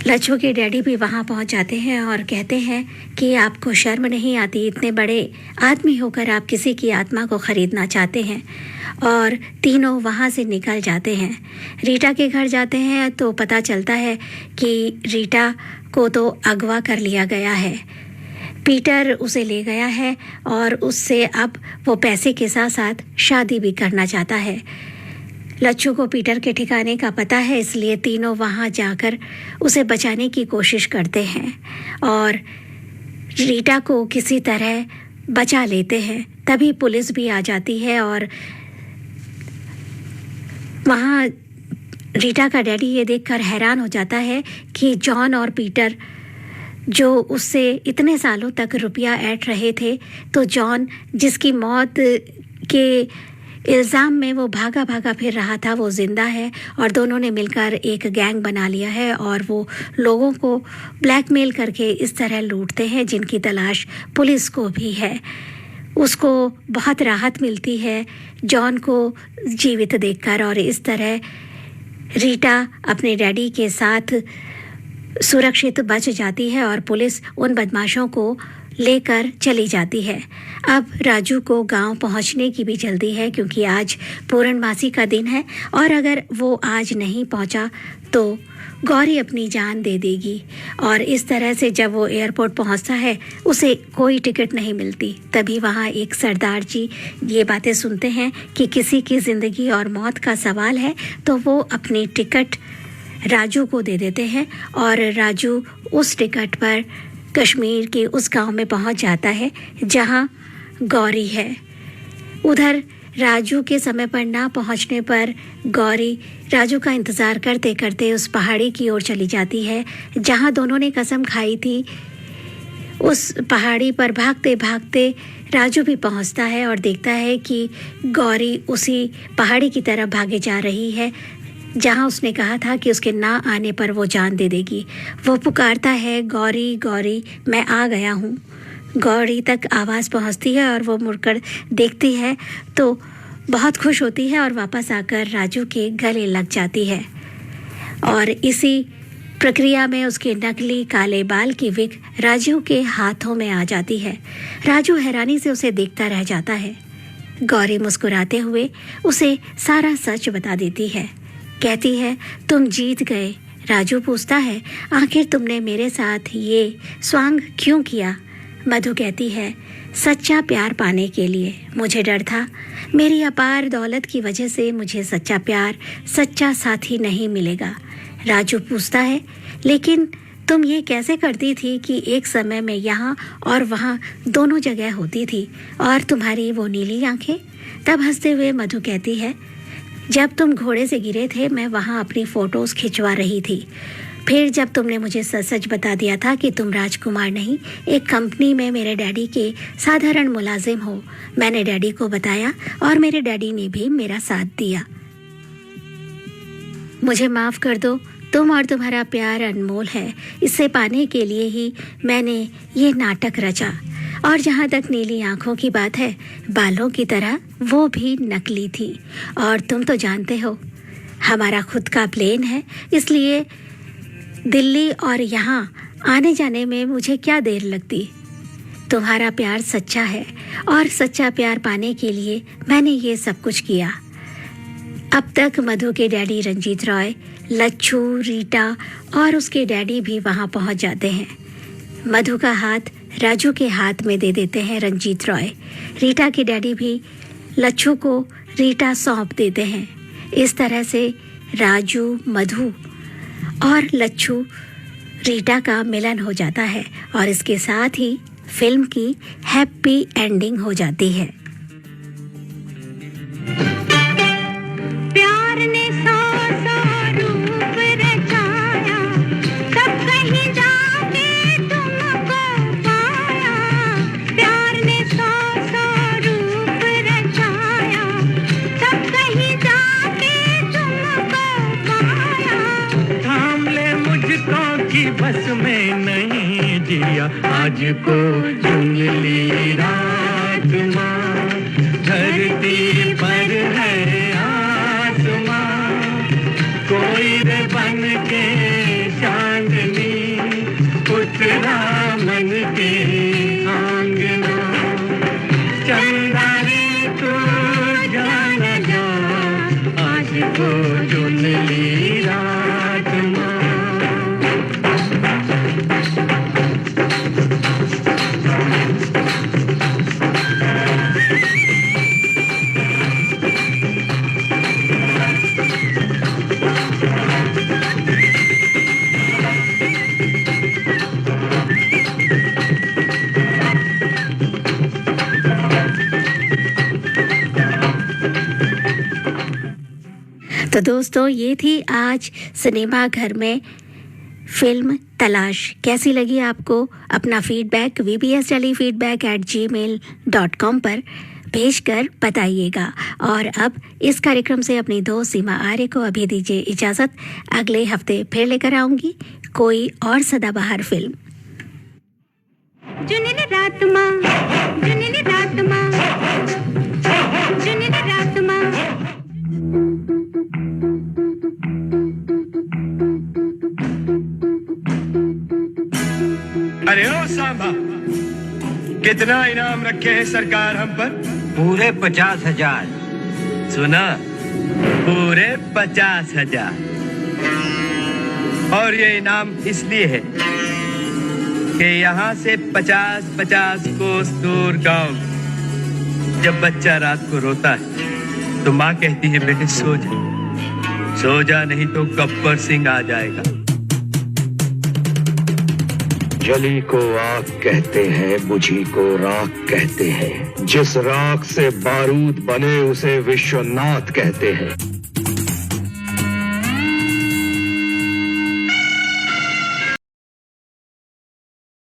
लच्छू के डैडी भी वहाँ पहुँच जाते हैं और कहते हैं कि आपको शर्म नहीं आती, इतने बड़े आदमी होकर आप किसी की आत्मा को ख़रीदना चाहते हैं। और तीनों वहाँ से निकल जाते हैं। रीटा के घर जाते हैं तो पता चलता है कि रीटा को तो अगवा कर लिया गया है। पीटर उसे ले गया है और उससे अब वो पैसे के साथ साथ शादी भी करना चाहता है। लच्छू को पीटर के ठिकाने का पता है, इसलिए तीनों वहाँ जाकर उसे बचाने की कोशिश करते हैं और रीटा को किसी तरह बचा लेते हैं। तभी पुलिस भी आ जाती है और वहाँ रीटा का डैडी ये देखकर हैरान हो जाता है कि जॉन और पीटर जो उससे इतने सालों तक रुपया ऐंठ रहे थे, तो जॉन जिसकी मौत के इल्ज़ाम में वो भागा भागा फिर रहा था, वो ज़िंदा है और दोनों ने मिलकर एक गैंग बना लिया है और वो लोगों को ब्लैकमेल करके इस तरह लूटते हैं जिनकी तलाश पुलिस को भी है। उसको बहुत राहत मिलती है जॉन को जीवित देखकर और इस तरह रीटा अपने डैडी के साथ सुरक्षित बच जाती है और पुलिस उन बदमाशों को लेकर चली जाती है। अब राजू को गांव पहुंचने की भी जल्दी है क्योंकि आज पूर्णमासी का दिन है और अगर वो आज नहीं पहुंचा तो गौरी अपनी जान दे देगी। और इस तरह से जब वो एयरपोर्ट पहुंचता है उसे कोई टिकट नहीं मिलती। तभी वहाँ एक सरदार जी ये बातें सुनते हैं कि किसी की ज़िंदगी और मौत का सवाल है, तो वो अपनी टिकट राजू को दे देते हैं और राजू उस टिकट पर कश्मीर के उस गांव में पहुंच जाता है जहां गौरी है। उधर राजू के समय पर ना पहुंचने पर गौरी राजू का इंतज़ार करते करते उस पहाड़ी की ओर चली जाती है जहां दोनों ने कसम खाई थी। उस पहाड़ी पर भागते भागते राजू भी पहुंचता है और देखता है कि गौरी उसी पहाड़ी की तरफ भागे जा रही है जहां उसने कहा था कि उसके ना आने पर वो जान दे देगी। वो पुकारता है, गौरी गौरी मैं आ गया हूँ। गौरी तक आवाज़ पहुँचती है और वो मुड़कर देखती है तो बहुत खुश होती है और वापस आकर राजू के गले लग जाती है। और इसी प्रक्रिया में उसके नकली काले बाल की विग राजू के हाथों में आ जाती है। राजू हैरानी से उसे देखता रह जाता है। गौरी मुस्कुराते हुए उसे सारा सच बता देती है। कहती है, तुम जीत गए। राजू पूछता है, आखिर तुमने मेरे साथ ये स्वांग क्यों किया? मधु कहती है, सच्चा प्यार पाने के लिए। मुझे डर था मेरी अपार दौलत की वजह से मुझे सच्चा प्यार, सच्चा साथी नहीं मिलेगा। राजू पूछता है, लेकिन तुम ये कैसे करती थी कि एक समय में यहाँ और वहाँ दोनों जगह होती थी, और तुम्हारी वो नीली आंखें? तब हंसते हुए मधु कहती है, जब तुम घोड़े से गिरे थे मैं वहाँ अपनी फ़ोटोज़ खिंचवा रही थी। फिर जब तुमने मुझे सच सच बता दिया था कि तुम राजकुमार नहीं, एक कंपनी में मेरे डैडी के साधारण मुलाजिम हो, मैंने डैडी को बताया और मेरे डैडी ने भी मेरा साथ दिया। मुझे माफ़ कर दो, तुम और तुम्हारा प्यार अनमोल है। इसे पाने के लिए ही मैंने ये नाटक रचा। और जहाँ तक नीली आंखों की बात है, बालों की तरह वो भी नकली थी। और तुम तो जानते हो हमारा खुद का प्लेन है, इसलिए दिल्ली और यहाँ आने जाने में मुझे क्या देर लगती। तुम्हारा प्यार सच्चा है और सच्चा प्यार पाने के लिए मैंने ये सब कुछ किया। अब तक मधु के डैडी रंजीत रॉय, लच्छू, रीटा और उसके डैडी भी वहाँ पहुँच जाते हैं। मधु का हाथ राजू के हाथ में दे देते हैं रंजीत रॉय। रीटा के डैडी भी लच्छू को रीटा सौंप देते हैं। इस तरह से राजू, मधु और लच्छू, रीटा का मिलन हो जाता है और इसके साथ ही फिल्म की हैप्पी एंडिंग हो जाती है। प्यार ने सौ सौ रूप रचाया, सब कहीं जाके तुमको पाया। प्यार ने सौ सौ रूप रचाया, सब कहीं जाके तुमको पाया। थाम ले मुझको कि बस में नहीं जिया, आज को चुन ली रात माँ, धरती पर है आसमां, कोई रे बन के चांदनी उतरा मन के आंगना। चंदा रे तू जाना जा, आज को चुन ली रात माँ। तो दोस्तों, ये थी आज सिनेमा घर में फिल्म तलाश। कैसी लगी आपको? अपना फीडबैक vbsdelhi@gmail.com पर भेजकर बताइएगा। और अब इस कार्यक्रम से अपनी दोस्त सीमा आर्य को अभी दीजिए इजाज़त। अगले हफ्ते फिर लेकर आऊँगी कोई और सदाबहार फिल्म। जुनून रात माँ, जुनून रात माँ, जुनून रात माँ। अरे ओ सांबा, कितना इनाम रखे हैं सरकार हम पर? पूरे 50,000। सुना, पूरे 50,000। और ये इनाम इसलिए है कि यहाँ से 50-50 कोस दूर गांव, जब बच्चा रात को रोता है तो माँ कहती है, बेटे सो जा, सो जा, नहीं तो गब्बर सिंह आ जाएगा। जली को आग कहते हैं, बुझी को राख कहते हैं, जिस राख से बारूद बने उसे विश्वनाथ कहते हैं।